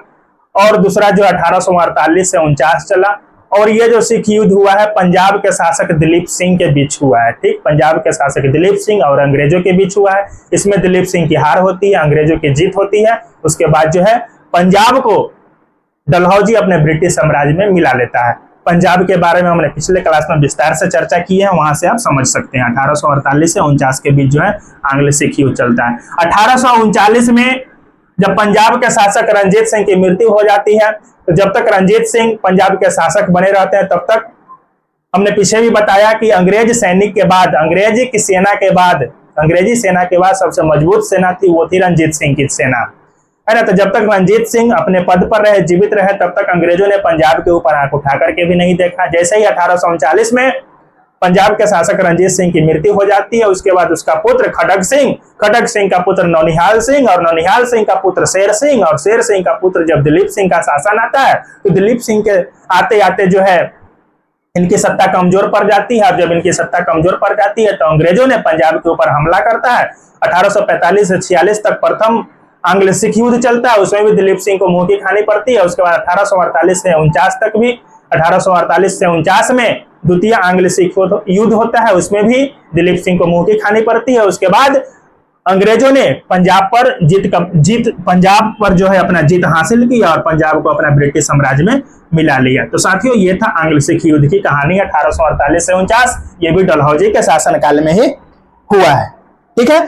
और दूसरा जो 1848 से 49 चला। और ये जो सिख युद्ध हुआ है पंजाब के शासक दिलीप सिंह के बीच हुआ है, ठीक। पंजाब के शासक दिलीप सिंह और अंग्रेजों के बीच हुआ है। इसमें दिलीप सिंह की हार होती है, अंग्रेजों की जीत होती है। उसके बाद जो है पंजाब को डलहौजी अपने ब्रिटिश साम्राज्य में मिला लेता है। पंजाब के बारे में हमने पिछले क्लास में विस्तार से चर्चा की है, वहां से आप समझ सकते हैं। 1848 से 49 के बीच जो है आंग्ल सिख युद्ध चलता है। 1839 में जब पंजाब के शासक रंजीत सिंह की मृत्यु हो जाती है, तो जब तक रंजीत सिंह पंजाब के शासक बने रहते हैं तब तक हमने पीछे भी बताया कि अंग्रेजी सेना के बाद सबसे मजबूत सेना थी वो थी रंजीत सिंह की सेना, है ना। तो जब तक रंजीत सिंह अपने पद पर रहे, जीवित रहे, तब तक अंग्रेजों ने पंजाब के ऊपर आंख उठा करके भी नहीं देखा। जैसे ही 1839 में पंजाब के शासक रंजीत सिंह की मृत्यु हो जाती है, उसके बाद उसका पुत्र खड़ग सिंह का पुत्र नौनिहाल सिंह और नौनिहाल सिंह का पुत्र शेर सिंह और शेर सिंह का पुत्र जब दिलीप सिंह का शासन आता है तो दिलीप सिंह के आते आते जो है इनकी सत्ता कमजोर पड़ जाती है। और जब इनकी सत्ता कमजोर पड़ जाती है तो अंग्रेजों ने पंजाब के ऊपर हमला करता है। 1845 से 46 तक प्रथम आंग्ल सिख युद्ध चलता है, उसमें भी दिलीप सिंह को मुंह की खानी पड़ती है। उसके बाद 1848 से 49 तक भी 1848 से 49 में द्वितीय आंग्ल सिख युद्ध होता है, उसमें भी दिलीप सिंह को मुंह की खानी पड़ती है। उसके बाद अंग्रेजों ने पंजाब पर जो है अपना जीत हासिल की और पंजाब को अपना ब्रिटिश साम्राज्य में मिला लिया। तो साथियों ये था आंग्ल सिख युद्ध की कहानी 1848 से 49। ये भी डलहौजी के शासनकाल में ही हुआ है, ठीक है।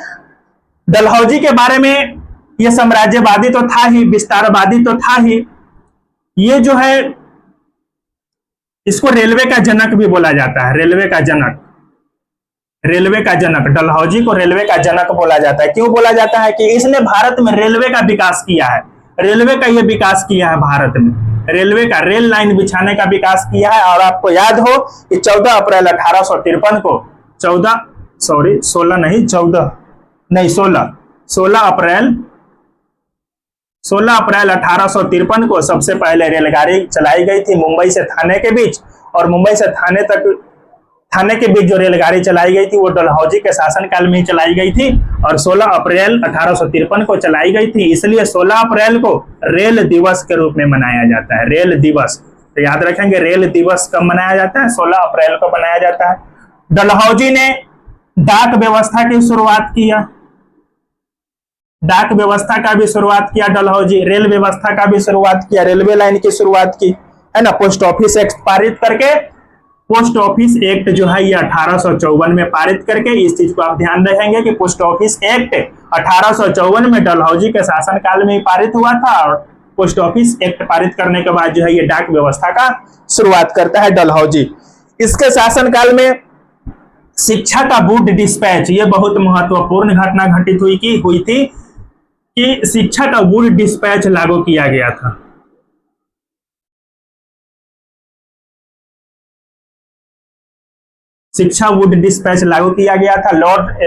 डलहौजी के बारे में ये साम्राज्यवादी तो था ही, विस्तारवादी तो था ही, ये जो है इसको रेलवे का जनक भी बोला जाता है। रेलवे का जनक डलहौजी को रेलवे का जनक बोला जाता है। क्यों बोला जाता है? कि इसने भारत में रेलवे का विकास किया है। रेलवे का ये विकास किया है भारत में, रेलवे का रेल लाइन बिछाने का विकास किया है। और आपको याद हो कि 14 अप्रैल 1853 को 16 अप्रैल 1853 को सबसे पहले रेलगाड़ी चलाई गई थी मुंबई से थाने के बीच। और मुंबई से थाने के बीच जो रेलगाड़ी चलाई गई थी वो डलहौजी के शासनकाल में ही चलाई गई थी और 16 अप्रैल 1853 को चलाई गई थी। इसलिए 16 अप्रैल को रेल दिवस के रूप में मनाया जाता है। रेल दिवस, तो याद रखेंगे रेल दिवस कब मनाया जाता है? 16 अप्रैल को मनाया जाता है। डलहौजी ने डाक व्यवस्था की शुरुआत किया, डाक व्यवस्था का भी शुरुआत किया डलहौजी, रेल व्यवस्था का भी शुरुआत किया, रेलवे लाइन की शुरुआत की, है ना। पोस्ट ऑफिस एक्ट पारित करके पोस्ट ऑफिस एक्ट जो है ये 1854 में पारित करके, इस चीज को आप ध्यान रखेंगे कि पोस्ट ऑफिस एक्ट 1854 में डलहौजी के शासनकाल में ही पारित हुआ था, और पोस्ट ऑफिस एक्ट पारित करने के बाद जो है ये डाक व्यवस्था का शुरुआत करता है डलहौजी। इसके शासनकाल में शिक्षा का वुड डिस्पैच, ये बहुत महत्वपूर्ण घटना घटित हुई थी कि शिक्षा का वुड डिस्पैच लागू किया गया था। शिक्षा वुड डिस्पैच लागू किया गया था। लॉर्ड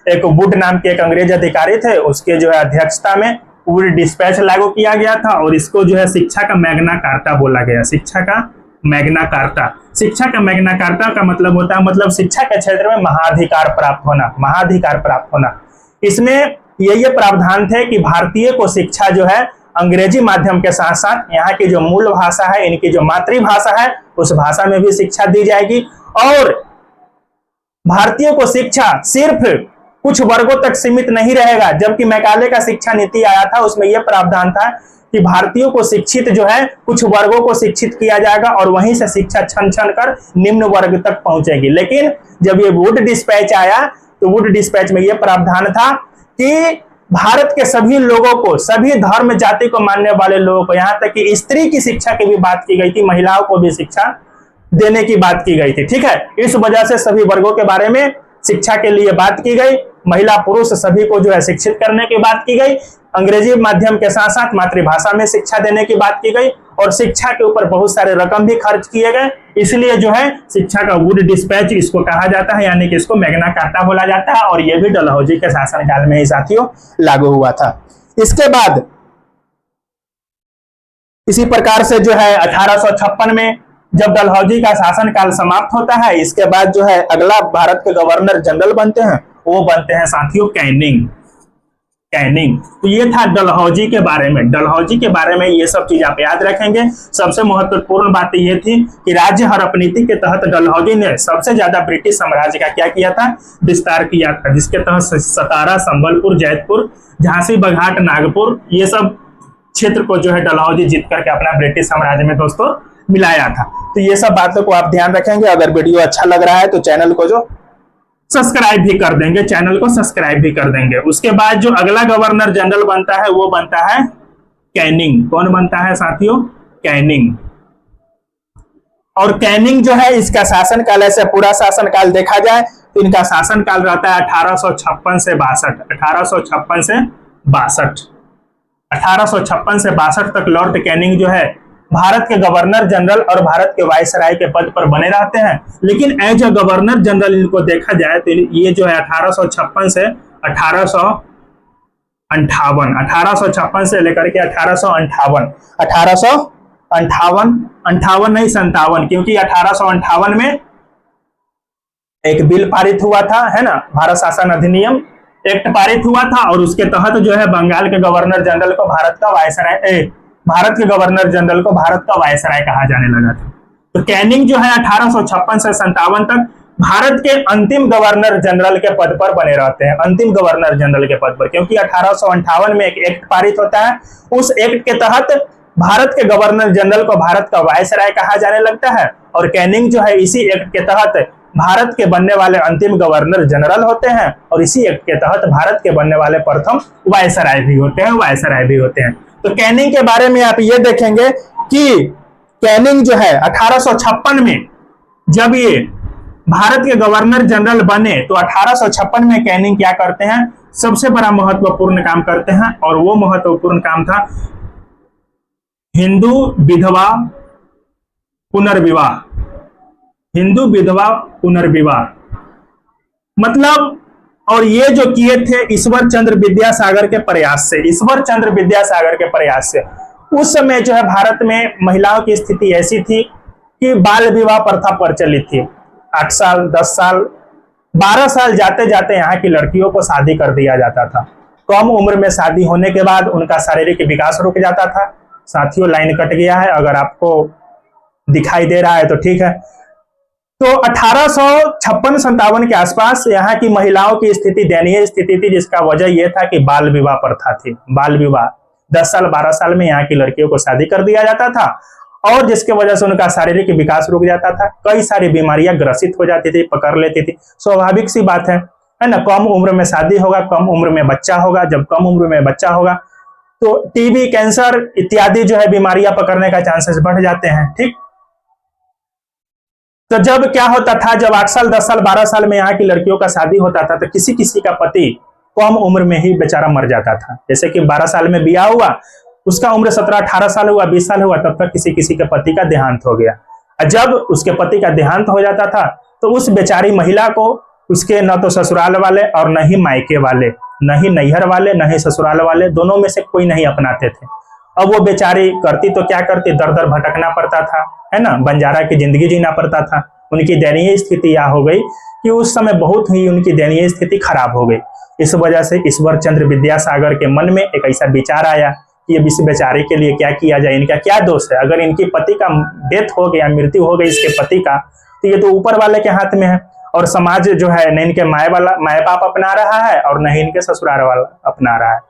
एक वुड नाम के एक अंग्रेज अधिकारी थे, उसके जो है अध्यक्षता में वुड डिस्पैच लागू किया गया था, और इसको जो है शिक्षा का मैग्ना कार्टा बोला गया। शिक्षा का मैग्ना कार्टा, शिक्षा का मैग्ना कार्टा का मतलब होता है, मतलब शिक्षा के क्षेत्र में महाधिकार प्राप्त होना, महाधिकार प्राप्त होना। इसमें ये प्रावधान थे कि भारतीय को शिक्षा जो है अंग्रेजी माध्यम के साथ साथ यहाँ की जो मूल भाषा है, इनकी जो मातृभाषा है, उस भाषा में भी शिक्षा दी जाएगी, और भारतीयों को शिक्षा सिर्फ कुछ वर्गों तक सीमित नहीं रहेगा। जबकि मैकाले का शिक्षा नीति आया था, उसमें यह प्रावधान था कि भारतीयों को शिक्षित जो है कुछ वर्गों को शिक्षित किया जाएगा, और वहीं से शिक्षा छन छन कर निम्न वर्ग तक पहुंचेगी। लेकिन जब ये वुड डिस्पैच आया, तो वुड डिस्पैच में यह प्रावधान था कि भारत के सभी लोगों को, सभी धर्म जाति को मानने वाले लोगों को, यहाँ तक कि स्त्री की शिक्षा की भी बात की गई थी, महिलाओं को भी शिक्षा देने की बात की गई थी। ठीक है, इस वजह से सभी वर्गों के बारे में शिक्षा के लिए बात की गई, महिला पुरुष सभी को जो है शिक्षित करने की बात की गई, अंग्रेजी माध्यम के साथ साथ मातृभाषा में शिक्षा देने की बात की गई, और शिक्षा के ऊपर बहुत सारे रकम भी खर्च किए गए। इसलिए जो है शिक्षा का वुड डिस्पैच इसको कहा जाता है, यानी कि इसको मैग्ना कार्टा बोला जाता है, और यह भी डलहौजी के शासनकाल में ही साथियों लागू हुआ था। इसके बाद इसी प्रकार से जो है 1856 में जब डलहौजी का शासनकाल समाप्त होता है, इसके बाद जो है अगला भारत के गवर्नर जनरल बनते हैं, वो बनते हैं साथियों कैनिंग। कैनिंग, तो ये था डलहौजी के बारे में। डलहौजी के बारे में ये सब चीज आप याद रखेंगे। सबसे महत्वपूर्ण बात ये थी कि राज्य हड़प नीति के तहत डलहौजी ने सबसे ज्यादा ब्रिटिश साम्राज्य का क्या किया था, विस्तार किया था, जिसके तहत सतारा, संबलपुर, जैतपुर, झांसी, बघाट, नागपुर, ये सब क्षेत्र को जो है डलहौजी जीत करके अपना ब्रिटिश साम्राज्य में दोस्तों मिलाया था। तो ये सब बातों को आप ध्यान रखेंगे। अगर वीडियो अच्छा लग रहा है तो चैनल को जो सब्सक्राइब भी कर देंगे, चैनल को सब्सक्राइब भी कर देंगे। उसके बाद जो अगला गवर्नर जनरल बनता है वो बनता है कैनिंग। कौन बनता है साथियों? कैनिंग। और कैनिंग जो है इसका शासनकाल, ऐसे पूरा शासनकाल देखा जाए तो इनका शासनकाल रहता है 1856 से 62। 1856 से 62, 1856 से 62 तक लॉर्ड कैनिंग जो है भारत के गवर्नर जनरल और भारत के वायसराय के पद पर बने रहते हैं। लेकिन एज अ गवर्नर जनरल इनको देखा जाए तो ये जो है 1856 से 1858, 1856 से लेकर के 1858, 1858 नहीं 57, क्योंकि 1858 में एक बिल पारित हुआ था, है ना, भारत शासन अधिनियम एक्ट पारित हुआ था, और उसके तहत जो है बंगाल के गवर्नर जनरल को भारत का वायसराय, भारत के गवर्नर जनरल को भारत का वायसराय कहा जाने लगा था। तो कैनिंग जो है 1856 से 57 तक भारत के अंतिम गवर्नर जनरल के पद पर बने रहते हैं, अंतिम गवर्नर जनरल के पद पर, क्योंकि 1858 में एक एक्ट पारित होता है। उस एक्ट के तहत भारत के गवर्नर जनरल को भारत का वायसराय कहा जाने लगता है, और कैनिंग जो है इसी एक्ट के तहत भारत के बनने वाले अंतिम गवर्नर जनरल होते हैं, और इसी एक्ट के तहत भारत के बनने वाले प्रथम वायसराय भी होते हैं, वायसराय भी होते हैं। तो कैनिंग के बारे में आप ये देखेंगे कि कैनिंग जो है 1856 में जब ये भारत के गवर्नर जनरल बने, तो 1856 में कैनिंग क्या करते हैं, सबसे बड़ा महत्वपूर्ण काम करते हैं, और वो महत्वपूर्ण काम था हिंदू विधवा पुनर्विवाह। हिंदू विधवा पुनर्विवाह मतलब, और ये जो किए थे ईश्वर चंद्र विद्यासागर के प्रयास से, ईश्वर चंद्र विद्यासागर के प्रयास से। उस समय जो है भारत में महिलाओं की स्थिति ऐसी थी कि बाल विवाह प्रथा प्रचलित थी। 8 साल, 10 साल, 12 साल जाते जाते यहाँ की लड़कियों को शादी कर दिया जाता था। कम उम्र में शादी होने के बाद उनका शारीरिक विकास रुक जाता था। साथियों लाइन कट गया है, अगर आपको दिखाई दे रहा है तो ठीक है। तो 1856-57 के आसपास यहाँ की महिलाओं की स्थिति दयनीय स्थिति थी, जिसका वजह यह था कि बाल विवाह प्रथा थी। बाल विवाह 10 साल 12 साल में यहाँ की लड़कियों को शादी कर दिया जाता था, और जिसके वजह से उनका शारीरिक विकास रुक जाता था, कई सारी बीमारियां ग्रसित हो जाती थी, पकड़ लेती थी। स्वाभाविक सी बात है ना, कम उम्र में शादी होगा, कम उम्र में बच्चा होगा, जब कम उम्र में बच्चा होगा तो टीबी, कैंसर इत्यादि जो है बीमारियां पकड़ने का चांसेस बढ़ जाते हैं। ठीक, तो जब क्या होता था, जब 8 साल 10 साल 12 साल में यहाँ की लड़कियों का शादी होता था तो किसी किसी का पति कम उम्र में ही बेचारा मर जाता था। जैसे कि 12 साल में ब्याह हुआ, उसका उम्र 17-18 साल हुआ, 20 साल हुआ, तब तक किसी किसी के पति का देहांत हो गया। जब उसके पति का देहांत हो जाता था तो उस बेचारी महिला को उसके न तो ससुराल वाले और न ही मायके वाले, न ही नैहर वाले, न ही ससुराल वाले, दोनों में से कोई नहीं अपनाते थे। अब वो बेचारी करती तो क्या करती, दर दर भटकना पड़ता था, है ना, बंजारा की जिंदगी जीना पड़ता था। उनकी दयनीय स्थिति यह हो गई कि उस समय बहुत ही उनकी दयनीय स्थिति खराब हो गई। इस वजह से ईश्वर चंद्र विद्यासागर के मन में एक ऐसा विचार आया कि ये इस बेचारे के लिए क्या किया जाए, इनका क्या दोष है, अगर इनकी पति का डेथ हो गया, मृत्यु हो गई इसके पति का, तो ये तो ऊपर वाले के हाथ में है, और समाज जो है न इनके माए बाप अपना रहा है और न ही इनके ससुराल वाला अपना रहा है।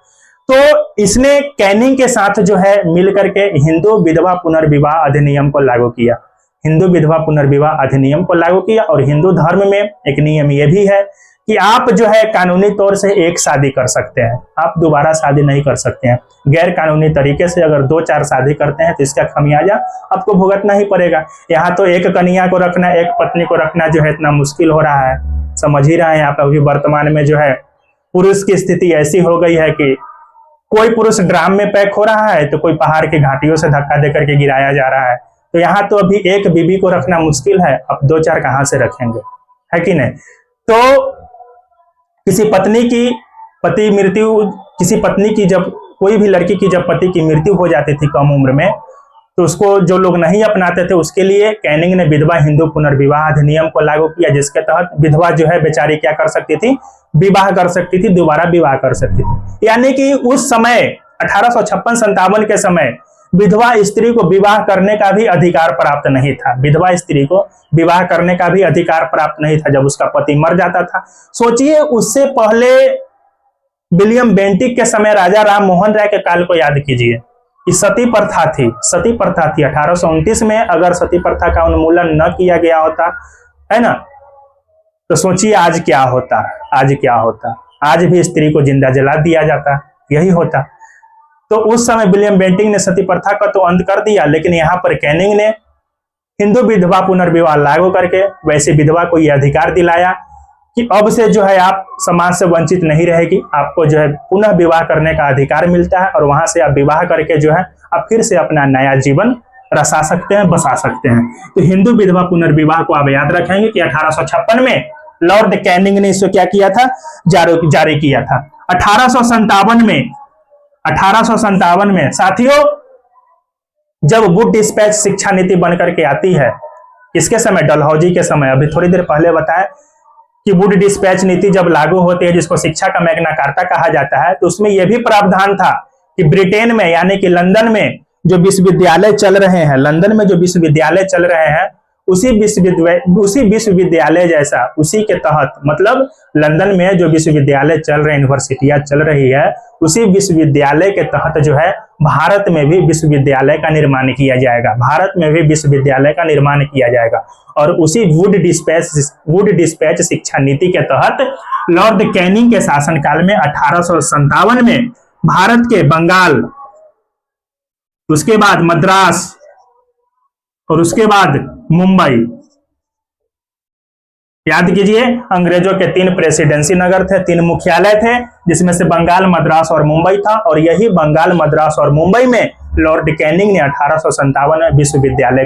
तो इसने कैनिंग के साथ जो है मिल करके हिंदू विधवा पुनर्विवाह अधिनियम को लागू किया, हिंदू विधवा पुनर्विवाह अधिनियम को लागू किया। और हिंदू धर्म में एक नियम यह भी है कि आप जो है कानूनी तौर से एक शादी कर सकते हैं, आप दोबारा शादी नहीं कर सकते हैं। गैर कानूनी तरीके से अगर 2-4 शादी करते हैं तो इसका खमियाजा आपको भुगतना ही पड़ेगा। यहाँ तो एक कन्या को रखना, एक पत्नी को रखना जो है इतना मुश्किल हो रहा है, समझ ही रहे हैं आप। अभी वर्तमान में जो है पुरुष की स्थिति ऐसी हो गई है कि कोई पुरुष ड्राम में पैक हो रहा है तो कोई पहाड़ की घाटियों से धक्का देकर के गिराया जा रहा है। तो यहाँ तो अभी एक बीबी को रखना मुश्किल है, अब 2-4 कहाँ से रखेंगे, है कि नहीं। तो किसी पत्नी की जब कोई भी लड़की की जब पति की मृत्यु हो जाती थी कम उम्र में, तो उसको जो लोग नहीं अपनाते थे उसके लिए कैनिंग ने विधवा हिंदू पुनर्विवाह अधिनियम को लागू किया, जिसके तहत विधवा जो है बेचारी क्या कर सकती थी, विवाह कर सकती थी, दोबारा विवाह कर सकती थी। यानी कि उस समय 1856-57 के समय विधवा स्त्री को विवाह करने का भी अधिकार प्राप्त नहीं था, विधवा स्त्री को विवाह करने का भी अधिकार प्राप्त नहीं था जब उसका पति मर जाता था। सोचिए, उससे पहले विलियम बेंटिक के समय राजा राम मोहन राय के काल को याद कीजिए कि सती प्रथा थी, सती प्रथा थी। 1829 में अगर सती प्रथा का उन्मूलन न किया गया होता, है ना, तो सोचिए आज क्या होता, आज क्या होता, आज भी स्त्री को जिंदा जला दिया जाता, यही होता। तो उस समय विलियम बेंटिक ने सती प्रथा का तो अंत कर दिया, लेकिन यहाँ पर कैनिंग ने हिंदू विधवा पुनर्विवाह लागू करके वैसे विधवा को यह अधिकार दिलाया कि अब से जो है आप समाज से वंचित नहीं रहेगी, आपको जो है पुनः विवाह करने का अधिकार मिलता है और वहां से आप विवाह करके जो है आप फिर से अपना नया जीवन रचा सकते हैं, बसा सकते हैं। तो हिंदू विधवा पुनर्विवाह को आप याद रखेंगे कि 1856 में लॉर्ड कैनिंग ने इसको क्या किया था, जारी किया था। 1857 में साथियों, जब वुड डिस्पैच शिक्षा नीति बनकर के आती है, किसके समय, डलहौजी के समय। अभी थोड़ी देर पहले बताया कि वुड डिस्पैच नीति जब लागू होती है, जिसको शिक्षा का मैग्ना कार्टा कहा जाता है, तो उसमें यह भी प्रावधान था कि ब्रिटेन में यानी कि लंदन में जो विश्वविद्यालय चल रहे हैं, लंदन में जो विश्वविद्यालय चल रहे हैं, उसी विश्वविद्यालय जैसा, उसी के तहत, मतलब लंदन में जो विश्वविद्यालय चल रहे, यूनिवर्सिटियां चल रही है, उसी विश्वविद्यालय के तहत जो है भारत में भी विश्वविद्यालय का निर्माण किया जाएगा, भारत में भी विश्वविद्यालय का निर्माण किया जाएगा। और उसी वुड डिस्पैच शिक्षा नीति के तहत लॉर्ड कैनिंग के शासनकाल में 1857 में भारत के बंगाल, उसके बाद मद्रास और उसके बाद मुंबई, याद कीजिए, अंग्रेजों के 3 प्रेसिडेंसी नगर थे, 3 मुख्यालय थे, जिसमें से बंगाल, मद्रास और मुंबई था। और यही बंगाल, मद्रास और मुंबई में लॉर्ड कैनिंग ने 1857 में विश्वविद्यालय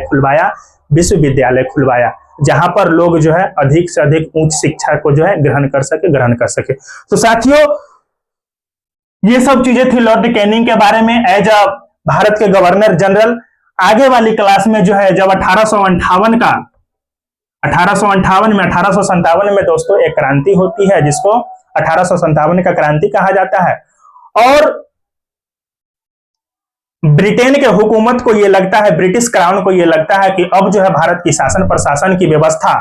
खुलवाया, जहां पर लोग जो है अधिक से अधिक उच्च शिक्षा को जो है ग्रहण कर सके। तो साथियों, ये सब चीजें थी लॉर्ड कैनिंग के बारे में एज अ भारत के गवर्नर जनरल। आगे वाली क्लास में जो है, जब 1857 में दोस्तों एक क्रांति होती है, जिसको 1857 का क्रांति कहा जाता है। और ब्रिटेन के हुकूमत को यह लगता है, ब्रिटिश क्राउन को यह लगता है कि अब जो है भारत की शासन प्रशासन की व्यवस्था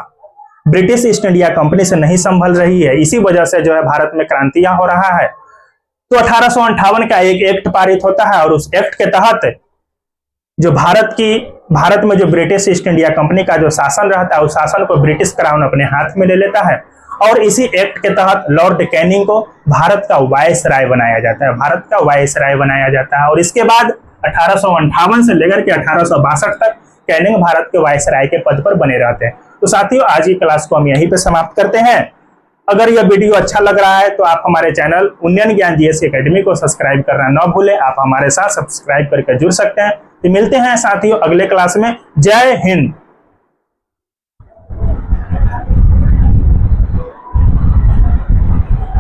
ब्रिटिश ईस्ट इंडिया कंपनी से नहीं संभल रही है, इसी वजह से जो है भारत में क्रांतियां हो रहा है। तो 1858 का एक एक्ट पारित होता है और उस एक्ट के तहत जो भारत में जो ब्रिटिश ईस्ट इंडिया कंपनी का जो शासन रहता है, उस शासन को ब्रिटिश क्राउन अपने हाथ में ले लेता है और इसी एक्ट के तहत लॉर्ड कैनिंग को भारत का वायसराय बनाया जाता है, भारत का वायसराय बनाया जाता है। और इसके बाद 1858 से लेकर के 1862 तक कैनिंग भारत के वायसराय के पद पर बने रहते हैं। तो साथियों, आज की क्लास को हम यहीं पे समाप्त करते हैं। अगर यह वीडियो अच्छा लग रहा है तो आप हमारे चैनल उन्नयन ज्ञान जीएस एकेडमी को सब्सक्राइब करना न भूलें। आप हमारे साथ सब्सक्राइब करके जुड़ सकते हैं। तो मिलते हैं साथियों अगले क्लास में। जय हिंद।